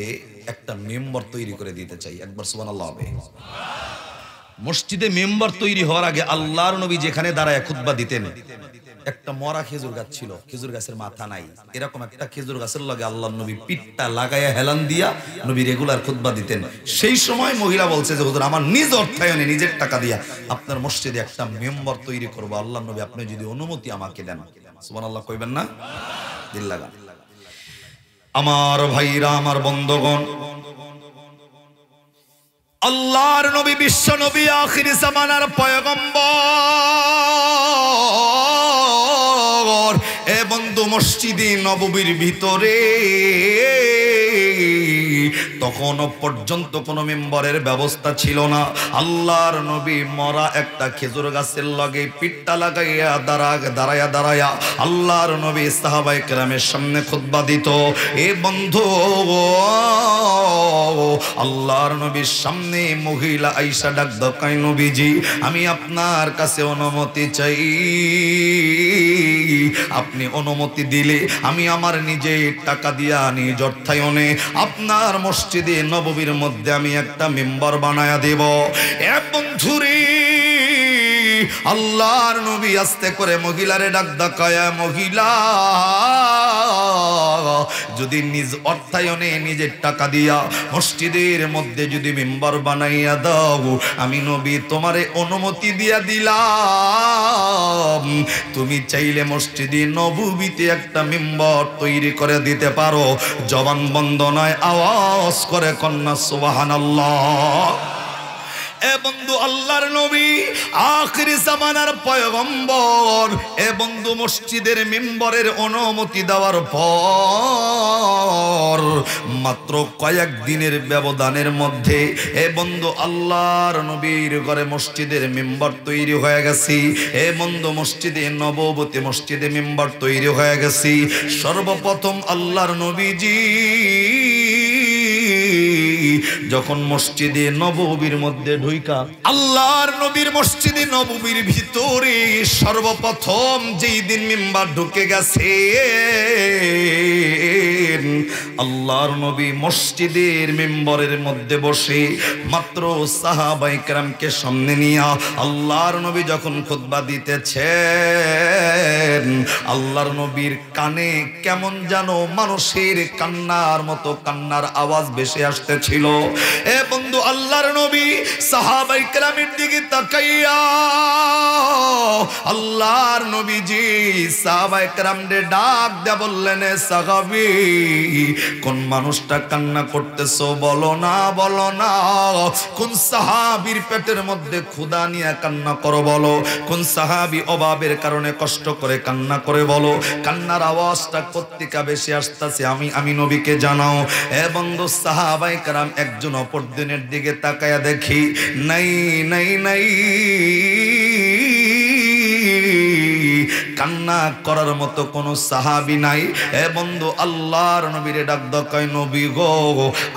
A: একটা মেম্বার তৈরি করে দিতে চাই। একবার সুবহানাল্লাহ হবে। মসজিদে মেম্বার তৈরি হওয়ার আগে আল্লাহর নবী যেখানে দাঁড়ায় খুতবা দিতেন, একটা মরা খেজুর গাছ ছিল, খেজুর গাছের মাথা নাই, এরকম একটা খেজুর গাছের লগে আল্লাহর নবী পিঠটা লাগাইয়া হেলান দিয়া নবী রেগুলার খুতবা দিতেন। সেই সময় মহিলা বলছে যে হুজুর আমার নিজ অর্থায়নে নিজের টাকা দিয়া আপনার মসজিদে একটা মেম্বার তৈরি করবো, আল্লাহর নবী আপনি যদি অনুমতি আমাকে দেন। সুবহানাল্লাহ কইবেন না? দিল লাগা। আমার ভাইরা, আমার বন্ধুগণ, আল্লাহর নবী বিশ্ব নবী আখির জামানার পয়গম্বর, এ বন্ধু মসজিদে নববীর ভিতরে তখনও পর্যন্ত কোনো মেম্বারের ব্যবস্থা ছিল না। আল্লাহর নবী মরা একটা খেজুর গাছের লগে পিঠটা লাগাইয়া দাঁড়ায়া আল্লাহর নবী সাহাবায়ে কেরামের সামনে খুতবা দিত। এ বন্ধু, আল্লাহর নবীর সামনে মহিলা আয়েশা ডাক দকায়, নবীজি আমি আপনার কাছে অনুমতি চাই, আপনি অনুমতি দিলে আমি আমার নিজে টাকা দিয়া নিজ অর্থায়নে আপনার মসজিদে নববীর মধ্যে আমি একটা মেম্বার বানায়া দেব। এ বন্ধুরে, আল্লাহর নবী আস্তে করে মহিলারে ডাক দেখায়, মহিলা যদি নিজ অর্থায়নে নিজের টাকা দিয়া মসজিদের মধ্যে যদি মেম্বার বানাইয়া দাও, আমি নবী তোমারে অনুমতি দিয়া দিলাম, তুমি চাইলে মসজিদে নববীতে একটা মেম্বার তৈরি করে দিতে পারো। জবান বন্ধ নয়, আওয়াজ করে কন্যা সুবহানাল্লাহ। এ বন্ধু, আল্লাহর নবী আখির জামানার পয়গম্বর, এ বন্ধু মসজিদের মেম্বারের অনুমতি দেওয়ার পর মাত্র কয়েক দিনের ব্যবধানের মধ্যে এ বন্ধু আল্লাহর নবীর ঘরে মসজিদের মেম্বার তৈরি হয়ে গেছে। এ বন্ধু মসজিদে নববতী মসজিদে মেম্বার তৈরি হয়ে গেছে। সর্বপ্রথম আল্লাহর নবীজি যখন মসজিদে নববীর মধ্যে ঢুইকা আল্লাহর নবীর মসজিদে নববীর ভিতরে সর্বপ্রথম যেই দিন মেম্বার ঢুকে গেছে, আল্লাহর নবী মসজিদের মেম্বারের মধ্যে বসে মাত্র সাহাবায়ে কেরামকে সামনে নিয়া আল্লাহর নবী যখন খুতবা দিতেছেন, আল্লাহর নবীর কানে কেমন যেন মানুষের কান্নার মতো কান্নার আওয়াজ ভেসে আসতেছিল। এ বন্ধু, আল্লাহর নবী সাহাবায়ে কেরামের দিকে তাকাইয়া আল্লাহর নবীজি সাহাবায়ে কেরামদের ডাক দেয়া বললেন, সাহাবী কোন মানুষটা কান্না করতেছো বলো না, বলো না। কোন সাহাবীর পেটের মধ্যে ক্ষুধা নিয়ে কান্না করো বলো, কোন সাহাবী অভাবের কারণে কষ্ট করে কান্না করে বলো। কান্নার আওয়াজটা কোত্থেকে বেশি আসতেছে আমি নবীকে জানাও। এ বন্ধু সাহাবায়ে কেরাম একজন অপর দিনের দিকে তাকায়া দেখি নাই নাই নাই কান্না করার মতো কোনো সাহাবী নাই। এ বন্ধু আল্লাহর নবীরে ডাক দাও, কয় নবী গো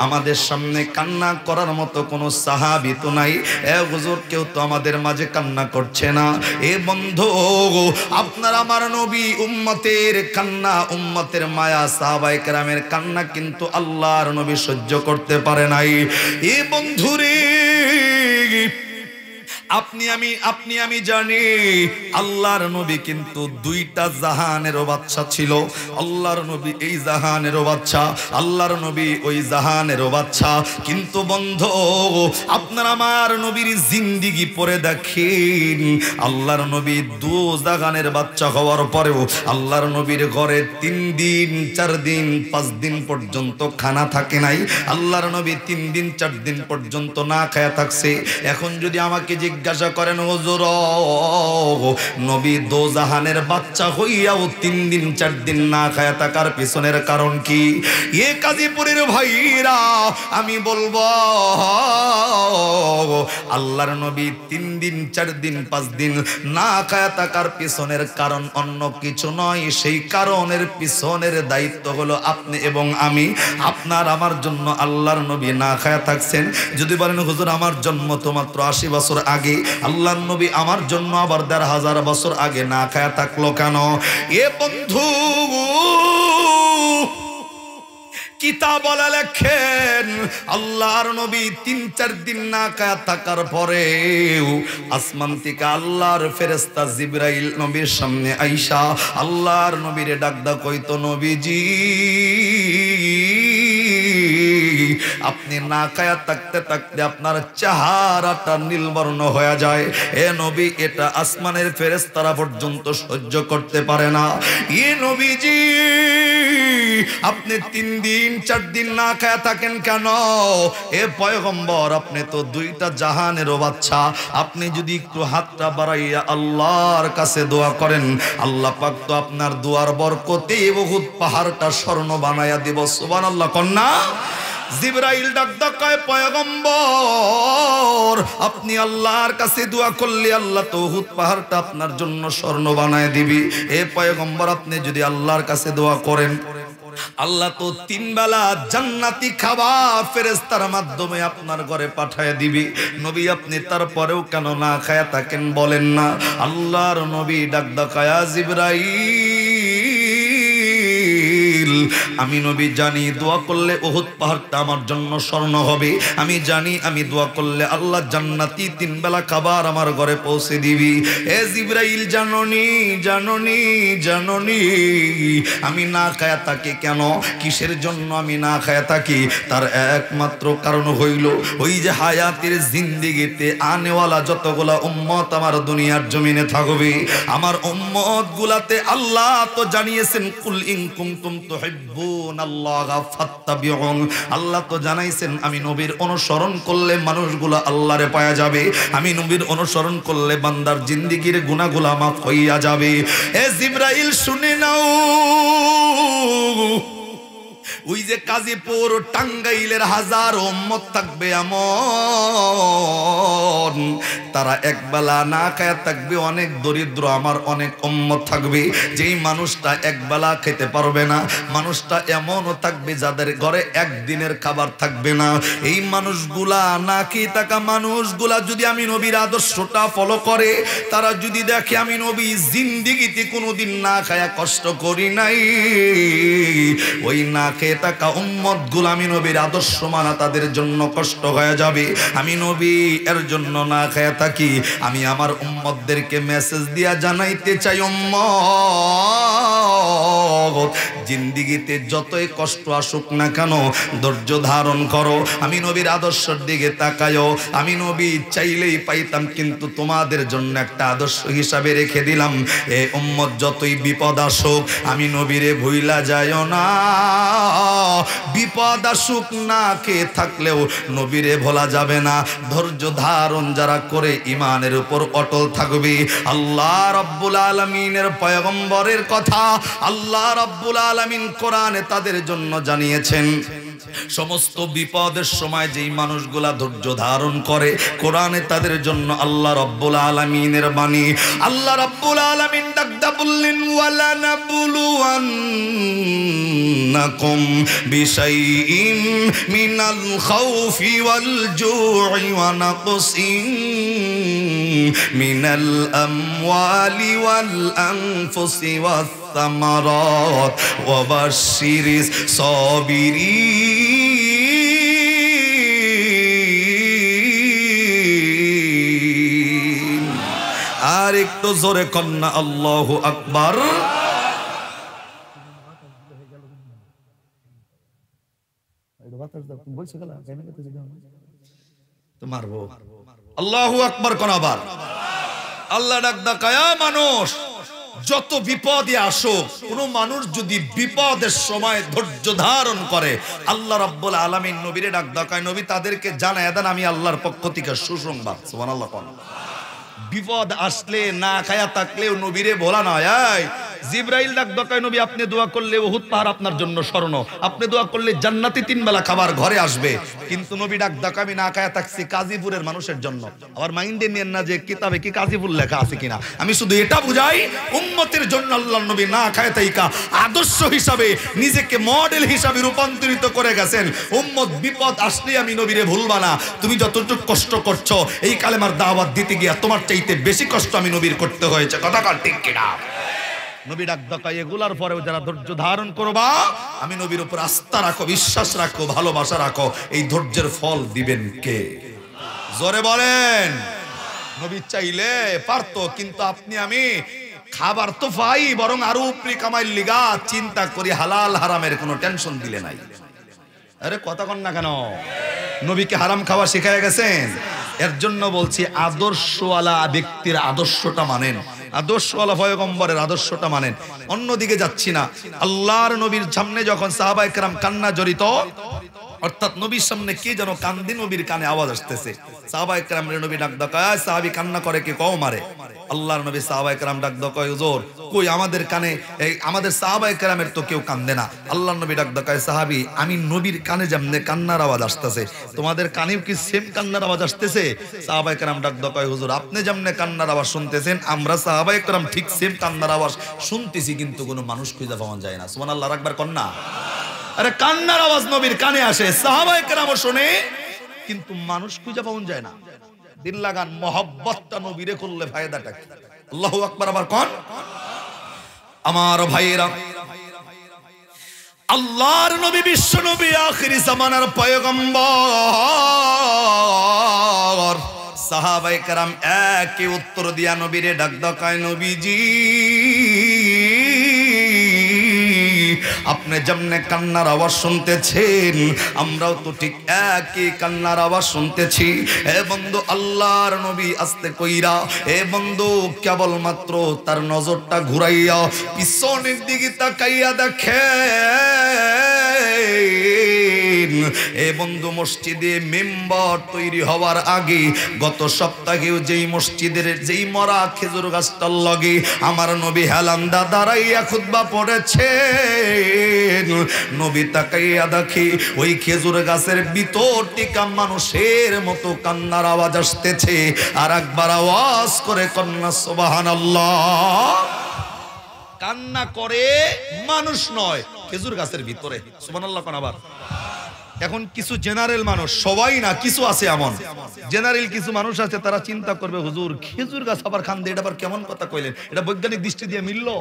A: আমাদের সামনে কান্না করার মতো কোনো সাহাবী তো নাই। এ হুজুর কেউ তো আমাদের মাঝে কান্না করছে না। এ বন্ধু আপনার আমার নবী উম্মতের কান্না, উম্মতের মায়া, সাহাবায়ে কেরামের কান্না কিন্তু আল্লাহর নবী সহ্য করতে পারে নাই। এ বন্ধুরে আপনি আমি জানি আল্লাহর নবী কিন্তু দুইটা জাহানেরও বাদশা ছিল। আল্লাহর নবী এই জাহানেরও বাদশা, আল্লাহর নবী ওই জাহানেরও বাদশা। কিন্তু বন্ধু আপনার আমার নবীর জিন্দিগি পড়ে দেখেন, আল্লাহর নবী দু জাহানের বাদশা হওয়ার পরেও আল্লাহর নবীর ঘরে 3 দিন 4 দিন 5 দিন পর্যন্ত খানা থাকে নাই। আল্লাহর নবী 3 দিন 4 দিন পর্যন্ত না খায়া থাকছে। এখন যদি আমাকে জিজ্ঞাসা করেন হুজুর নবী দোজাহানের বাচ্চা হইয়াও 3 দিন 4 দিন না খায়া থাকার পিছনের কারণ কি? এ কাজীপুরের ভাইরা আমি বলবো আল্লাহর নবী 3 দিন 4 দিন 5 দিন না খায়া থাকার পিছনের কারণ অন্য কিছু নয়। সেই কারণের পিছনের দায়িত্ব হলো আপনি এবং আমি। আপনার আমার জন্য আল্লাহর নবী না খায়া থাকছেন। যদি বলেন হুজুর আমার জন্ম তো মাত্র 80 বছর আগে, আল্লাহর নবী আমার জন্য আবার 1500 বছর আগে না খায়া থাকলো কেন? এ বন্ধু কিতাব বলা লেখেন আল্লাহর নবী 3-4 দিন না খায়া থাকার পরেও আসমান থেকে আল্লাহর ফেরেশতা জিবরাইল নবীর সামনে আইসা আল্লাহর নবীরে ডাকদা কইতো নবীজি আপনি না খায়া থাকতে থাকতে আপনার চেহারাটা নীলবর্ণ হয়ে যায়। এ নবী এটা আসমানের ফেরেশতারা পর্যন্ত সহ্য করতে পারে না। এ নবীজি আপনি 3 দিন 4 দিন না খায়া থাকেন কেন? এ পয়গম্বর আপনি তো দুইটা জাহানেরও বাদশা। আপনি যদি একটু হাতটা বাড়াইয়া আল্লাহর কাছে দোয়া করেন আল্লাহ পাক তো আপনার দোয়ার বরকতে উহুদ পাহাড়টা স্বর্ণ বানায়া দিব। সুবহানাল্লাহ কন্যা। জিবরাইল ডাকদা কয় পয়গম্বর আপনি আল্লাহর কাছে দোয়া করলে আল্লাহ তো উহুদ পাহাড়টা আপনার জন্য স্বর্ণ বানায় দিবি। এ পয়গম্বর আপনি যদি আল্লাহর কাছে দোয়া করেন আল্লাহ তো 3 বেলা জান্নাতি খাবার ফেরেশতার মাধ্যমে আপনার ঘরে পাঠায় দিবি। নবী আপনি তারপরেও কেন না খায়া থাকেন বলেন না? আল্লাহর নবী ডাকদা কয় জিবরাইল আমি নবী জানি দোয়া করলে উহুদ পাহাড়টা আমার জন্য স্বর্ণ হবে। আমি জানি আমি দোয়া করলে আল্লাহ জান্নাতি 3 বেলা খাবার আমার ঘরে পৌঁছে দিবি। এ জিবরাইল জাননি জাননি জাননি আমি না খায়া থাকি কেন? কিসের জন্য আমি না খায়া থাকি? তার একমাত্র কারণ হইল ওই যে হায়াতের জিন্দেগিতে আনেওয়ালা যতগুলা উম্মত আমার দুনিয়ার জমিনে থাকবে, আমার উম্মত গুলাতে আল্লাহ তো জানিয়েছেন কুল ইন কুনতুম তুহিব্বুনাল্লাহা ফাত্তাবিউন। আল্লাহ তো জানাইছেন আমি নবীর অনুসরণ করলে মানুষগুলো আল্লাহরে পাওয়া যাবে। আমি নবীর অনুসরণ করলে বান্দার জিন্দেগির গুনাহগুলো মাফ হইয়া যাবে। এ জিবরাইল শুনে নাও ওই যে কাজীপুর টাঙ্গাইলের 1000 উম্মত থাকবে এমন তারা একবেলা না খায়া থাকবে। অনেক দরিদ্র আমার অনেক উম্মত থাকবে যেই মানুষটা একবেলা খেতে পারবে না। মানুষটা এমনও থাকবে যাদের ঘরে একদিনের খাবার থাকবে না। এই মানুষগুলা না খেয়ে থাকা মানুষগুলা যদি আমি নবীর আদর্শটা ফলো করে, তারা যদি দেখে আমি নবী জিন্দেগিতে কোনোদিন না খায়া কষ্ট করি নাই, ওই না খেয়ে থাকা উম্মত গুলো আমি নবীর আদর্শ মানা তাদের জন্য কষ্ট হয়ে যাবে। আমি নবী এর জন্য না খেয়ে থাকি। আমি আমার উম্মতদেরকে মেসেজ দিয়া জানাইতে চাই উম্মত জিন্দেগিতে যতই কষ্ট আসুক না কেন ধৈর্য ধারণ করো। আমি নবীর আদর্শের দিকে তাকায়ও। আমি নবী চাইলেই পাইতাম কিন্তু তোমাদের জন্য একটা আদর্শ হিসাবে রেখে দিলাম। এ উম্মত যতই বিপদ আসুক আমি নবীরে ভুইলা যাইও না। বিপদ আসুক না কে থাকলেও নবীরে ভোলা যাবে না। ধৈর্য ধারণ যারা করে ইমানের উপর অটল থাকবে। আল্লাহ রাব্বুল আলামিনের পয়গম্বরের কথা আল্লাহ রাব্বুল আলামিন কোরআনে তাদের জন্য জানিয়েছেন। সমস্ত বিপদের সময় যেই মানুষগুলা ধৈর্য ধারণ করে, কোরআনে তাদের জন্য আল্লাহ রাব্বুল আলামিনের বাণী, আল্লাহ রাব্বুল আলামিন ডাকদা বললেন ওয়ালা নাবলুওয়ান্নাকুম বিশাইইন মিনাল খাউফি ওয়াল জু'i ওয়া নাকসিন মিনাল আমওয়ালি ওয়াল আনফুসি ওয়াস সামারাত ওয়া বাশশিরিস সাবিরিন। আর একটু জোরে কন্না আল্লাহু আকবার। মারবো আল্লাহু আকবার কোন আবার। আল্লাহ ডাক দাকায়া মানুষ যত বিপদে আসুক, কোন মানুষ যদি বিপদের সময় ধৈর্য ধারণ করে, আল্লাহ রাব্বুল আলামিন নবীরে ডাক দাকায়, নবী তাদেরকে জানায় দেন আমি আল্লাহর পক্ষ থেকে সুসংবাদ। সুবহানাল্লাহ। বিপদ আসলে না খায়া থাকলেও নবীরে বলা নয়। এই জিবরাইল ডাক দকায় নবী আপনি দোয়া করলে উহুদ পাহাড় আপনার জন্য স্মরণ, আপনি দোয়া করলে জান্নাতি 3 বেলা খাবার ঘরে আসবে। কিন্তু নবী ডাক দকায় আমি না খায়া থাকছি কাজীপুরের মানুষের জন্য। আবার মাইন্ডে নিয়েন না যে কিতাবে কি কাজীপুর লেখা আছে কিনা, আমি শুধু এটা বুঝাই উম্মতের জন্য আল্লাহর নবী না খায়া থাইকা আদর্শ হিসাবে নিজেকে মডেল হিসাবে রূপান্তরিত করে গেছেন। উম্মত বিপদ আসলে আমি নবীরে ভুলবা না, তুমি যতটুকু কষ্ট করছো এই কালেমার দাওয়াত দিতে গিয়া তোমার চাইতে বেশি কষ্ট আমি নবীর করতে হয়েছে। কথা কার ঠিক কিনা? নবী ডাক দকায় এগুলার পরেও যারা ধৈর্য ধারণ করবা, আমি নবীর উপর আস্থা রাখো, বিশ্বাস রাখো, ভালোবাসা রাখো, এই ধৈর্যের ফল দিবেন কে? জোরে বলেন। নবী চাইলে পারতো, কিন্তু আপনি আমি খাবার তো পাই, বরং আরো উপরি কামাইল লিগা চিন্তা করি, হালাল হারামের কোনো টেনশন দিলে নাই। আরে কথা কন না কেন? নবীকে হারাম খাওয়া শিখায় গেছেন। এর জন্য বলছি আদর্শওয়ালা ব্যক্তির আদর্শটা মানেন, আদর্শওয়ালা পয়গম্বরের আদর্শটা মানেন। অন্যদিকে যাচ্ছি না। আল্লাহর নবীর সামনে যখন সাহাবায়ে কেরাম কান্না জড়িত, অর্থাৎ নবীর সামনে কে যেন কান্দে, নবীর কানে আওয়াজ আসতেছে। সাহাবায়ে কেরামের নবী ডাক দাকায়, সাহাবী কান্না করে কে কও মারে? আল্লাহর নবী সাহাবায়ে কেরাম ডাক দাকায়, হুজুর কই আমাদের কানে, এই আমাদের সাহাবায়ে কেরামের তো কেউ কান্দে না। আল্লাহর নবী ডাক দাকায়, সাহাবী আমি নবীর কানে যেমনে কান্নার আওয়াজ আসতেছে, তোমাদের কানেও কি সেম কান্নার আওয়াজ আসতেছে? সাহাবায়ে কেরাম ডাক দাকায়, হুজুর আপনি যেমনে কান্নার আওয়াজ শুনতেছেন, আমরা সাহাবায়ে কেরাম ঠিক সেম কান্নার আওয়াজ শুনতেছি, কিন্তু কোনো মানুষ খুঁজে পাওয়া যায় না। সুবহানাল্লাহ একবার কন্না। আরে কান্নার আওয়াজ নবীর কানে আসে, সাহাবায়ে কেরামও শুনে, কিন্তু মানুষ খুঁজে পাওয়া যায় না। দিল লাগান মহব্বতটা নবীরে করলে ফায়দাটা কি? আল্লাহু আকবার আবার কোন। আমার ভাইয়েরা, আল্লাহর নবী বিশ্ব নবী আখিরি জামানার পয়গম্বর। সাহাবায়ে কেরাম একে উত্তর দিয়া নবীরে ডাক দাকায়, নবীজি আপনি যেমনে কান্নার আওয়াজ শুনতেছেন, আমরাও তো ঠিক একই কান্নার আওয়াজ শুনতেছি। হে বন্ধু, আল্লাহর নবী আস্তে কইরা, হে বন্ধু কেবলমাত্র তার নজরটা ঘুরাইয়া পিছনের দিকে তাকাইয়া দেখে, এ বন্ধু মসজিদে মেম্বার তৈরি হওয়ার আগে গত সপ্তাহেও যেই মসজিদের যেই মরা খেজুর গাছটার লগে আমার নবী হেলান্দা দাঁড়াইয়া খুতবা পড়েছে, নবী তাকাইয়া দেখে ওই খেজুর গাছের ভিতর টিকা মানুষের মতো কান্নার আওয়াজ আসতেছে। আর একবার আওয়াজ করে কন্যা সুবহানাল্লাহ। কান্না করে মানুষ নয়, খেজুর গাছের ভিতরে। সুবহানাল্লাহ কোন আবার। এখন কিছু জেনারেল মানুষ, সবাই না, কিছু আছে এমন জেনারেল কিছু মানুষ আছে, তারা চিন্তা করবে হুজুর খেজুর গাছ আবার খান দিয়ে, এটা আবার কেমন কথা কইলেন, এটা বৈজ্ঞানিক দৃষ্টি দিয়ে মিললো?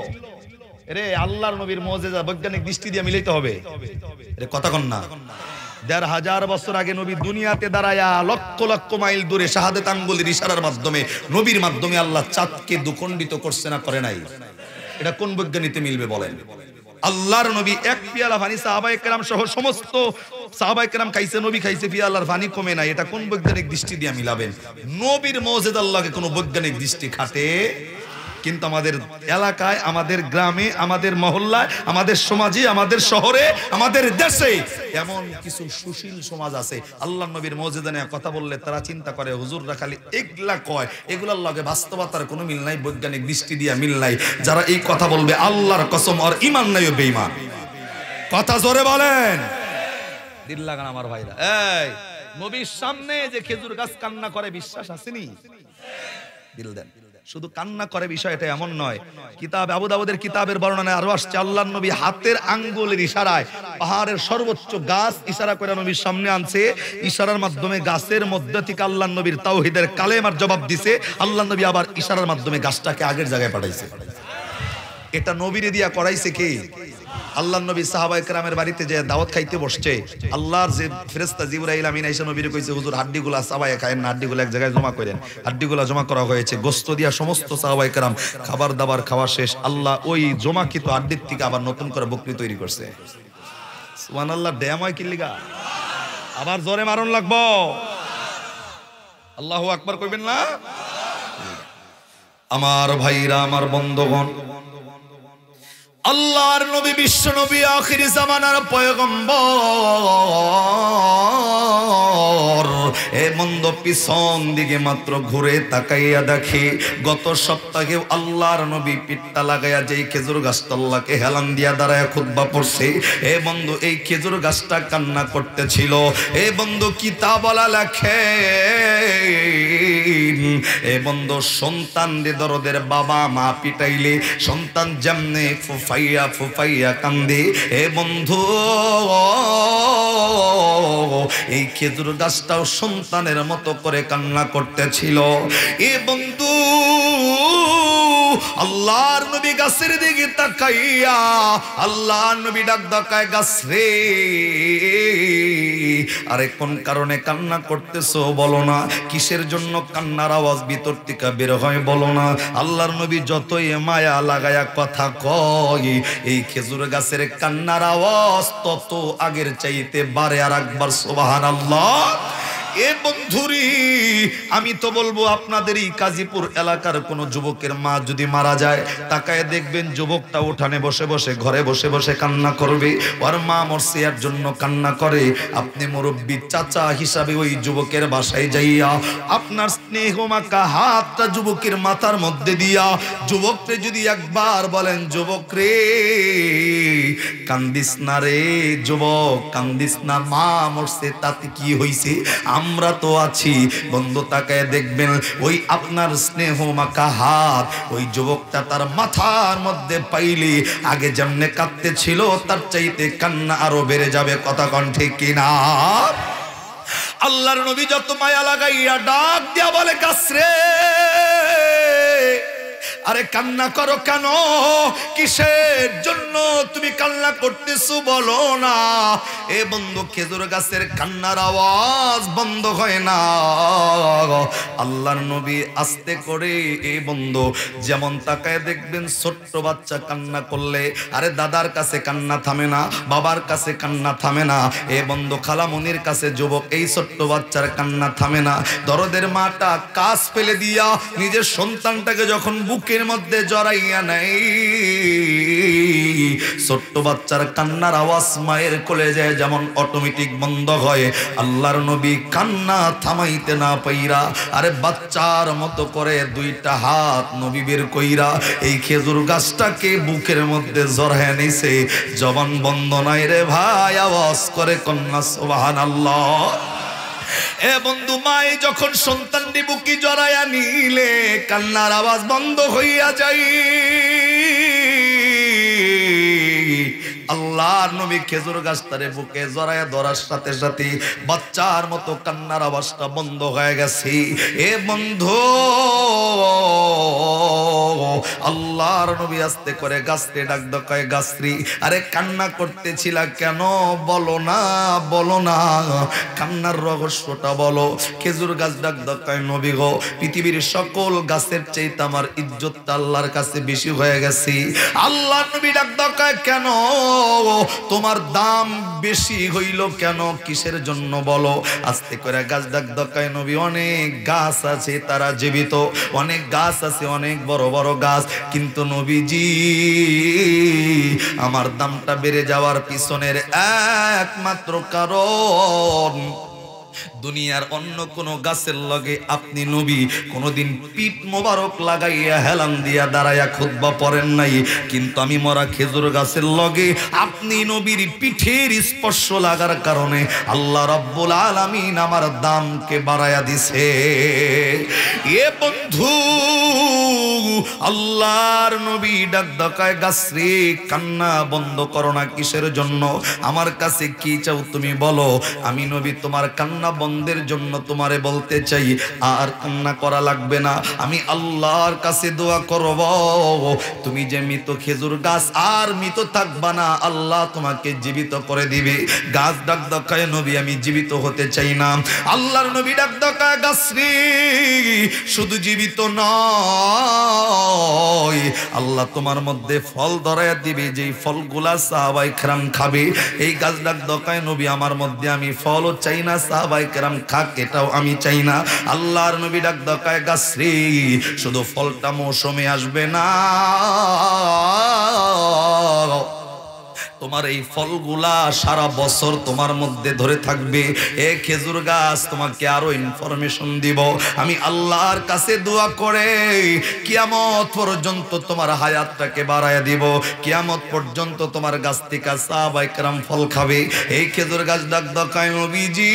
A: রে আল্লাহর নবীর মুজিজা বৈজ্ঞানিক দৃষ্টি দিয়ে মিলাইতে হবে, এটা কথা কন না। ১৫০০ বছর আগে নবী দুনিয়াতে দাঁড়ায়া লক্ষ লক্ষ মাইল দূরে শাহাদাত আঙ্গুলের ইশারার মাধ্যমে, নবীর মাধ্যমে আল্লাহ চাঁদকে দ্বিখণ্ডিত করছে না করে নাই? এটা কোন বৈজ্ঞানিতে মিলবে বলেন? আল্লাহর নবী এক পিয়ালা পানি সাহাবায়ে কেরাম সহ সমস্ত সাহাবায়ে কেরাম খাইছে, নবী খাইছে, পিয়ালার পানি কমে নাই। এটা কোন বৈজ্ঞানিক দৃষ্টি দিয়ে মিলাবেন? নবীর মুজিজা আল্লাহকে কোন বৈজ্ঞানিক দৃষ্টি খাটে? কিন্তু আমাদের এলাকায়, আমাদের গ্রামে, আমাদের মহল্লায়, আমাদের সমাজে, আমাদের শহরে, আমাদের দেশে এমন কিছু সুশীল সমাজ আছে, আল্লাহর নবীর মুজিজা নিয়ে কথা বললে তারা চিন্তা করে হুজুররা খালি এগুলা কয়, এগুলার লগে বাস্তবতার কোনো মিল নাই, বৈজ্ঞানিক দৃষ্টি দিয়ে মিল নাই। যারা এই কথা বলবে আল্লাহর কসম আর ঈমান নাই, বেঈমান। কথা জোরে বলেন। দিল লাগান আমার ভাইরা। এই নবীর সামনে যে খেজুর গাছ কান্না করে বিশ্বাস আসেনি? দিল দেন। শুধু কান্না করে বিষয়টা এমন নয়, কিতাব আবু দাউদের কিতাবের বর্ণনায় আরো আসছে আল্লাহর নবী হাতের আঙ্গুলের ইশারায় পাহাড়ের সর্বোচ্চ গাছ ইশারা করে নবীর সামনে আনছে, ইশারার মাধ্যমে গাছের মধ্যে থেকে আল্লাহর নবীর তাওহীদের কালেমার জবাব দিছে, আল্লাহর নবী আবার ইশারার মাধ্যমে গাছটাকে আগের জায়গায় পাঠাইছে। এটা নবীরে দিয়া করাইছে কে? আল্লাহর নবী সাহাবায়ে কেরামের বাড়িতে যে দাওয়াত খাইতে বসছে, আল্লাহর যে ফেরেশতা জিবরাইল আমিন আইসা নবীরে কইছে হুজুর হাড্ডিগুলা সাবায়ে খায়েন না, হাড্ডিগুলা এক জায়গায় জমা করেন। হাড্ডিগুলা জমা করা হয়েছে, গোশত দিয়া সমস্ত সাহাবায়ে কেরাম খাবার দাবার খাওয়া শেষ, আল্লাহ ওই জমাকৃত হাড্ডির থেকে আবার নতুন করে বকরি তৈরি করছে। সুবহানাল্লাহ। ড্যাম হয় কি লিগা? আবার জোরে মারণ লাগবো, আল্লাহু আকবার কইবেন না? আমার ভাইরা, আমার বন্ধুগণ, আল্লাহর নবী বিশ্ব নবী আখির জামানার পয়গম্বর এ মন্দ পিছন দিকে মাত্র ঘুরে তাকাইয়া দেখে গত সপ্তাহে আল্লাহর নবী পিঠটা লাগাইয়া যেই খেজুর গাছটা আল্লাহকে হেলান দিয়া দাঁড়ায় খুতবা পড়ছে, এ বন্ধু এই খেজুর গাছটা কান্না করতেছিল। এ বন্ধু কিতাব বলা লেখে, এ বন্ধু সন্তান রে দরদের বাবা মা পিটাইলে সন্তান যেমনে ফুফাইয়া ফুফাইয়া কান্দে, এ বন্ধু এই খেজুর গাছটাও সন্তানের মতো করে কান্না করতেছিল। এ বন্ধু আল্লাহর নবী গাছের দিকে তাকাইয়া আল্লাহর নবী ডাক ডাকায়, গাছ রে আরে কোন কারণে কান্না করতেছো বলো না, কিসের জন্য কান্নার আওয়াজ ভিতর থেকে বের হয় বলো না। আল্লাহর নবী যতই মায়া লাগায়া কথা কয়, এই খেজুর গাছের কান্নার আওয়াজ তত আগের চাইতে বাড়ে আর একবার সুবহানাল্লাহ। এ বন্ধুরি আমি তো বলবো আপনাদের এই কাজীপুর এলাকার কোন যুবকের মা যদি মারা যায়, তাকায় দেখবেন যুবকটা উঠানে বসে বসে ঘরে বসে বসে কান্না করবে, ওর মা মরছে এর জন্য কান্না করে। আপনি মুরব্বী চাচা হিসাবে ওই যুবকের বাসায় যাইয়া আপনার স্নেহ মাখা হাতটা যুবকের মাথার মধ্যে দিয়া যুবককে যদি একবার বলেন, যুবক রে কান্দিস না রে, যুবক কান্দিস না, মা মরছে তাতে কি হইছে, আমরা তো আছি। বন্ধু তাকায় দেখবেন ওই আপনার স্নেহ মাখা হাত ওই যুবকটা তার মাথার মধ্যে পাইলে আগে যেমনে কাঁদতে ছিল তার চাইতে কান্না আরো বেড়ে যাবে। কথা কন ঠিক কিনা? আল্লাহর নবী যত মায়া লাগাইয়া ডাক দিয়া বলে, গাছ রে আরে কান্না করো কেন, কিসের জন্য তুমি কান্না করতেছো বলো না। এ বন্ধু খেজুর গাছের কান্নার আওয়াজ বন্ধ হয় না। আল্লাহর নবী আস্তে করে এ বন্ধু যেমন তাকায় দেখবেন ছোট্ট বাচ্চা কান্না করলে আরে দাদার কাছে কান্না থামে না, বাবার কাছে কান্না থামে না, এ বন্ধু খালামনির কাছে যুবক এই ছোট্ট বাচ্চার কান্না থামে না। দরদের মাটা কাজ ফেলে দিয়া নিজের সন্তানটাকে যখন বুকের মধ্যে জড়াইয়া নাই, ছোট্ট বাচ্চার কান্নার আওয়াজ মায়ের কোলে যায় যেমন অটোমেটিক বন্ধ হয়, আল্লাহর নবী কান্না থামাইতে না পাইরা আরে বাচ্চার মতো করে দুইটা হাত নবী বের কইরা এই খেজুর গাছটাকে বুকের মধ্যে জড়ায় নিছে। জবান বন্ধ নাই রে ভাই, আওয়াজ করে কন্যা সুবহানাল্লাহ। এ বন্ধু মাই যখন সন্তানটি বুকি জড়াইয়া নিলে কান্নার আওয়াজ বন্ধ হইয়া যায়। আল্লাহর নবী খেজুর গাছটারে বুকে জড়াইয়া ধরার সাথে সাথে বাচ্চার মতো কান্নার আওয়াজটা বন্ধ হয়ে গেছে। এ বন্ধু আল্লাহর নবী আস্তে করে গাছরে ডাক দেয়, গাছরি আরে কান্না করতেছিলা কেন বলো না, বলো না কান্নার রহস্যটা বলো। খেজুর গাছ ডাক দেয়, নবী গো পৃথিবীর সকল গাছের চাইতে আমার ইজ্জতটা আল্লাহর কাছে বেশি হয়ে গেছে। আল্লাহর নবী ডাক দেয়, কেন তোমার দাম বেশি হইল কেন, কিসের জন্য বলো। আস্তে করে গাছ ডাক দেয়, নবী অনেক গাছ আছে তারা জীবিত, অনেক গাছ আছে অনেক বড় বড় গাছ, কিন্তু নবীজি আমার দামটা বেড়ে যাওয়ার পিছনের একমাত্র কারণ দুনিয়ার অন্য কোন গাছের লগে আপনি নবী কোনদিন পিঠ মোবারক লাগাইয়া হেলান দিয়া দাঁড়াইয়া খুতবা পড়েন নাই, কিন্তু আমি মরা খেজুর গাছের লগে আপনি নবীর পিঠের স্পর্শ লাগার কারণে আল্লাহ রাব্বুল আলামিন আমার দামকে বাড়ায়া দিছে। এ বন্ধু, আল্লাহর নবী ডাক ডাকায় গাছরে, কান্না বন্ধ করো না কিসের জন্য? আমার কাছে কি চাও তুমি বলো। আমি নবী তোমার কান্না বন্ধের জন্য তোমারে বলতে চাই, আর কান্না করা লাগবে না। আমি আল্লাহর কাছে দোয়া করব, তুমি যে মৃত খেজুর গাছ আর মৃত থাকবা না, আল্লাহ তোমাকে জীবিত করে দিবে। গাছ ডাক ডাকায় নবী আমি জীবিত হতে চাই না। আল্লাহর নবী ডাক ডাকায় গাছরে, শুধু জীবিত নয়, আল্লাহ তোমার মধ্যে ফল ধরাইয়া দিবে, যেই ফলগুলা সাহাবায়ে কেরাম খাবে। এই গাছ ডাক ডাকায় নবী আমার মধ্যে আমি ফলও চাই না, সাহাবায়ে কেরাম খাক এটাও আমি চাই না। আল্লাহর নবী ডাক ডাকায় গাছরে, শুধু ফলটা মৌসুমে আসবে না, তোমার এই ফলগুলা সারা বছর তোমার মধ্যে ধরে থাকবে। এ খেজুর গাছ, তোমাকে আরো ইনফরমেশন দিব। আমি আল্লাহর কাছে দোয়া করে কিয়ামত পর্যন্ত তোমার হায়াতটাকে বাড়ায়া দিব। কিয়ামত পর্যন্ত তোমার গাছ থেকে সাহাবায়ে কেরাম ফল খাবে। এই খেজুর গাছ ডাক ডাকায় নবীজি,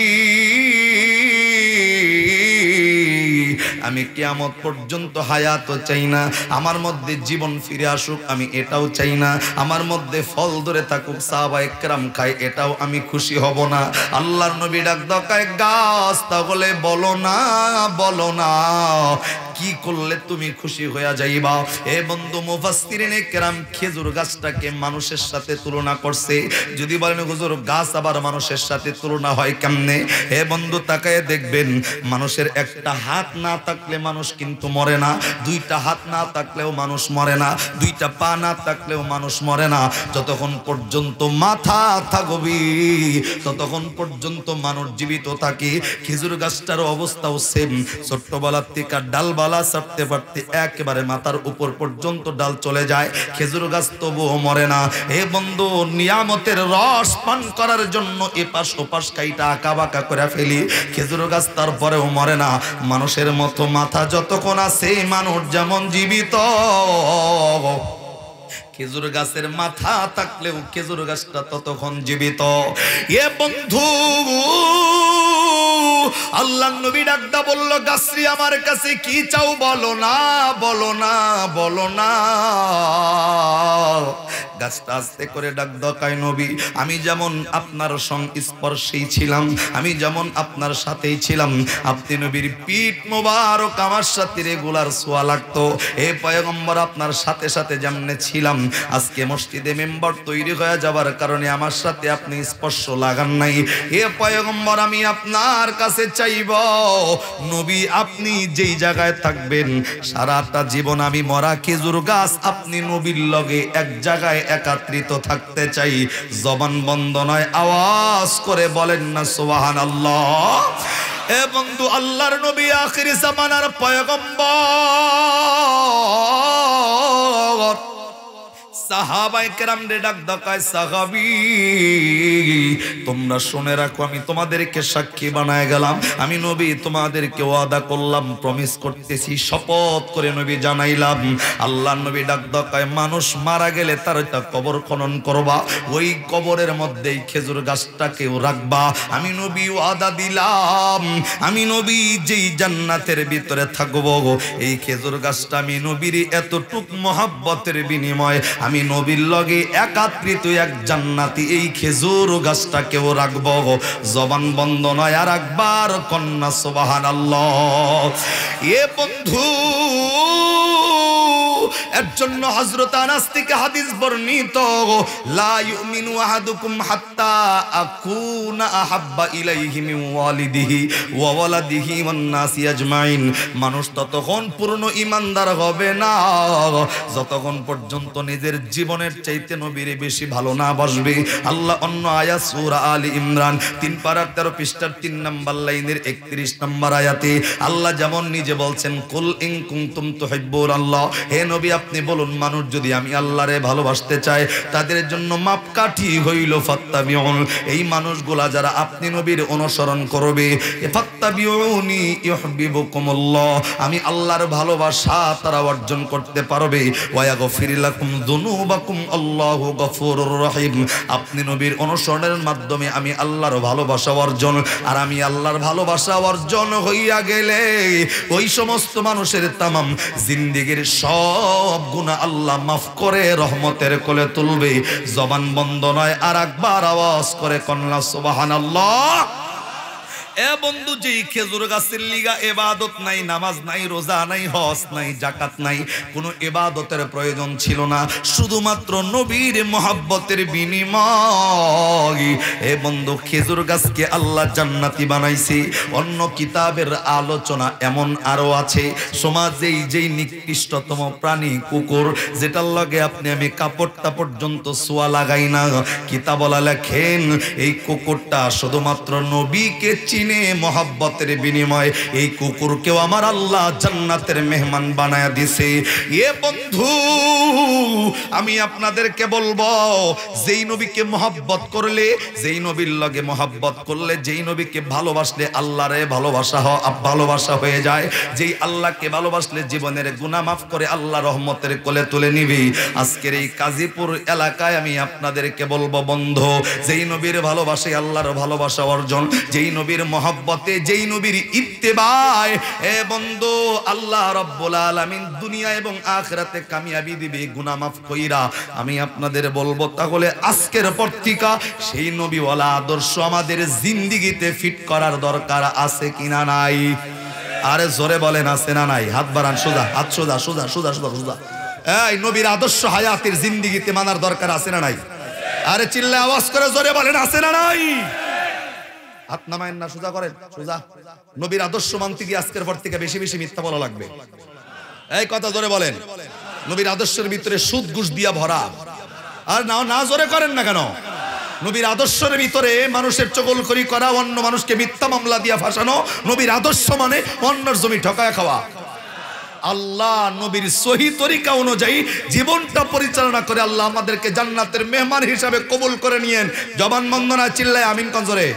A: আমি কিয়ামত পর্যন্ত হায়াতও চাই না, আমার মধ্যে জীবন ফিরে আসুক আমি এটাও চাই না, আমার মধ্যে ফল ধরে থাকুক সাহাবায়ে কেরাম খায় এটাও আমি খুশি হব না। আল্লাহর নবী ডাক ডাকায় গাছ, তাহলে বলো না, বলো না কি করলে তুমি খুশি হইয়া যাইবা। এ বন্ধু, মুফাসসিরিনে কেরাম খেজুর গাছটাকে মানুষের সাথে তুলনা করছে। যদি বলেন হুজুর গাছ আবার মানুষের সাথে তুলনা হয় কেমনে? হে বন্ধু, তাকায় দেখবেন, মানুষের একটা হাত না থাকলে মানুষ কিন্তু মরে না, দুইটা হাত না থাকলেও মানুষ মরে না, দুইটা পা না থাকলেও মানুষ মরে না। যতক্ষণ পর্যন্ত মাথা থাকবি ততক্ষণ পর্যন্ত মানুষ জীবিত থাকে। খেজুর গাছটার অবস্থাও সেম, ছোট্টবেলার থেকে ডালবালা ছাড়তে পারতে একেবারে মাথার উপর পর্যন্ত ডাল চলে যায়, খেজুর গাছ তবুও মরে না। হে বন্ধু, নিয়ামতের রস পান করার জন্য এপাশ ওপাশ কাইটা আঁকা বাঁকা করে ফেলি, খেজুর গাছ তারপরেও মরে না। মানুষের মতো মাথা যতক্ষণ আছে মানুষ যেমন জীবিত, খেজুর গাছের মাথা থাকলেও খেজুর গাছটা ততক্ষণ জীবিত। এ বন্ধু, আল্লাহর নবী ডাকদা বলল, গাছরি আমার কাছে কি চাও বলো না, বলো না, বলো না। গাছটা আস্তে করে ডাক ডাকায় নবী, আমি যেমন আপনার সংস্পর্শেই ছিলাম, আমি যেমন আপনার সাথেই ছিলাম, আপনি নবীর পিঠ মোবারক আমার সাথে রেগুলার ছোঁয়া লাগতো। এ পয়গম্বর, আপনার সাথে সাথে যেমনে ছিলাম, আজকে মসজিদে মেম্বার তৈরি হয়ে যাবার কারণে আমার সাথে আপনি স্পর্শ লাগান নাই। এ পয়গম্বর, আমি আপনার কাছে চাইব, নবী আপনি যেই জায়গায় থাকবেন সারাটা জীবন আমি মরা খেজুর গাছ আপনি নবীর লগে এক জায়গায় একত্রিত থাকতে চাই। জবান বন্ধ নয়, আওয়াজ করে বলেন না সুবহানাল্লাহ। এ বন্ধু, আল্লাহর নবী আখিরি জামানার পয়গম্বর, সাহাবায়ে কেরাম রে ডাক ডাকায়, সাহাবী তোমরা শুনে রাখো, আমি তোমাদেরকে সাক্ষী বানায় গেলাম, আমি নবী তোমাদেরকে ওয়াদা করলাম, প্রমিস করতেছি, শপথ করে নবী জানাইলাম। আল্লাহর নবী ডাক ডাকায়, মানুষ মারা গেলে তার একটা কবর খনন করবা, ওই কবরের মধ্যেই খেজুর গাছটাকেও রাখবা। আমি নবী ওয়াদা দিলাম, আমি নবী যেই জান্নাতের ভিতরে থাকবো, এই খেজুর গাছটা আমি নবীর এতটুক মহাব্বতের বিনিময় আমি নবীর লগে একত্রিত এক জান্নাতি এই খেজুর গাছটাকেও রাখবো। জবান বন্ধ নয়, আর একবার কন্যা সুবহানাল্লাহ। এ বন্ধু, এর জন্য হযরত আনাস থেকে হাদিস বর্ণিত, লা ইউমিনু আহাদুকুম হাত্তা আকুনা আহাব্বা ইলাইহি মিন ওয়ালিদিহি ওয়া ওয়ালাদিহি ওয়ান নাসি আজমাইন। মানুষ ততক্ষণ পূর্ণ ঈমানদার হবে না যতক্ষণ পর্যন্ত নিজের নিজের জীবনের চাইতে নবীরে বেশি ভালো না বাসবে? আল্লাহ অন্য আয়াত সূরা আলী ইমরান 3 পারা 13 পৃষ্ঠার 3 নম্বর লাইনের 31 নম্বর আয়াতে আল্লাহ যেমন নিজে বলছেন, কুল ইন কুনতুম তুহিব্বুনাল্লাহ, হে নবী আপনি বলুন মানুষ যদি আমি আল্লাহরে ভালোবাসতে চায় তাদের জন্য মাপকাঠি হইল ফাত্তাবিউন। এই মানুষগুলা যারা আপনি নবীর অনুসরণ করবে, ফাত্তাবিউনি ইউহিব্বুকুমুল্লাহ, আমি আল্লাহর ভালোবাসা তারা অর্জন করতে পারবে। ওয়া ইয়াগফির লাকুম যুনুবাকুম আল্লাহু গফুরুর রহিম। আপনি নবীর অনুসরণের মাধ্যমে আমি আল্লাহর ভালোবাসা অর্জন, আর আমি আল্লাহর ভালোবাসা অর্জন হইয়া গেলে ওই সমস্ত মানুষের তামাম জিন্দেগীর সব গুনাহ আল্লাহ মাফ করে রহমতের কোলে তুলবে। জবান বন্ধ নয়, আর একবার আওয়াজ করে কন্যা সুবহানাল্লাহ। এ বন্ধু, যেই খেজুর গাছের লিগা ইবাদত নাই, নামাজ নাই, রোজা নাই, হজ নাই, যাকাত নাই, কোনো ইবাদতের প্রয়োজন ছিল না, শুধুমাত্র নবীর মহব্বতের বিনিময় এ বন্ধু খেজুর গাছকে আল্লাহ জান্নাতি বানাইছে। অন্য কিতাবের আলোচনা এমন আরো আছে, সমাজেই যেই নিকৃষ্টতম প্রাণী কুকুর, যেটার লগে আপনি আমি কাপড়টা পর্যন্ত সোয়া লাগাই না, কিতাবলা লেখেন এই কুকুরটা শুধুমাত্র নবীকে মহব্বতের বিনিময় এই কুকুরকেও আমার আল্লাহ জান্নাতের মেহমান বানায়া দিছে। এ বন্ধু, আমি আপনাদেরকে বলবো, যেই নবীকে মহব্বত করলে, যেই নবীর লগে মহব্বত করলে, যেই নবীকে ভালোবাসলে আল্লাহরে ভালোবাসা হয়ে যায়, যেই আল্লাহকে ভালোবাসলে জীবনের গুনাহ মাফ করে আল্লাহ রহমতের কোলে তুলে নিবি। আজকের এই কাজীপুর এলাকায় আমি আপনাদেরকে বলবো বন্ধু, যেই নবীর ভালোবাসে আল্লাহর ভালোবাসা অর্জন, যেই নবীর মহব্বতে, যেই নবীর ইত্তেবায় এ বন্ধু আল্লাহ রাব্বুল আলামিন দুনিয়া এবং আখিরাতে কামিয়াবি দিবে গুনাহ মাফ কইরা। আমি আপনাদের বলবো, তাহলে আজকের পর থেকে সেই নবীওয়ালা আদর্শ আমাদের জিন্দেগিতে ফিট করার দরকার আছে কিনা নাই? আরে জোরে বলেন আছে না নাই? হাত বাড়ান, সোজা হাত, সোজা সোজা সোজা সোজা সোজা। এই নবীর আদর্শ হায়াতের জিন্দেগিতে মানার দরকার আছে না নাই? আরে চিল্লা আওয়াজ করে জোরে বলেন আছে না নাই? হাত নামায়েন না, সোজা করেন, সোজা। নবীর আদর্শ মানতে গিয়ে আজকের পর থেকে বেশি বেশি মিথ্যা বলা লাগবে। এই কথা জোরে বলেন। নবীর আদর্শের ভিতরে সুদ ঘুষ দিয়া ভরা। আর না জোরে করেন না কেন? নবীর আদর্শের ভিতরে মানুষের চগলখড়ি করা, অন্য মানুষকে মিথ্যা মামলা দিয়া ফাঁসানো। নবীর আদর্শ মানে অন্যের জমি ঠকায় খাওয়া। আল্লাহ নবীর সহি তরিকা অনুযায়ী জীবনটা পরিচালনা করে আল্লাহ আমাদেরকে জান্নাতের মেহমান হিসাবে কবুল করে নিয়েন। জবান বন্ধ না, চিল্লায় আমিন কোন জোরে।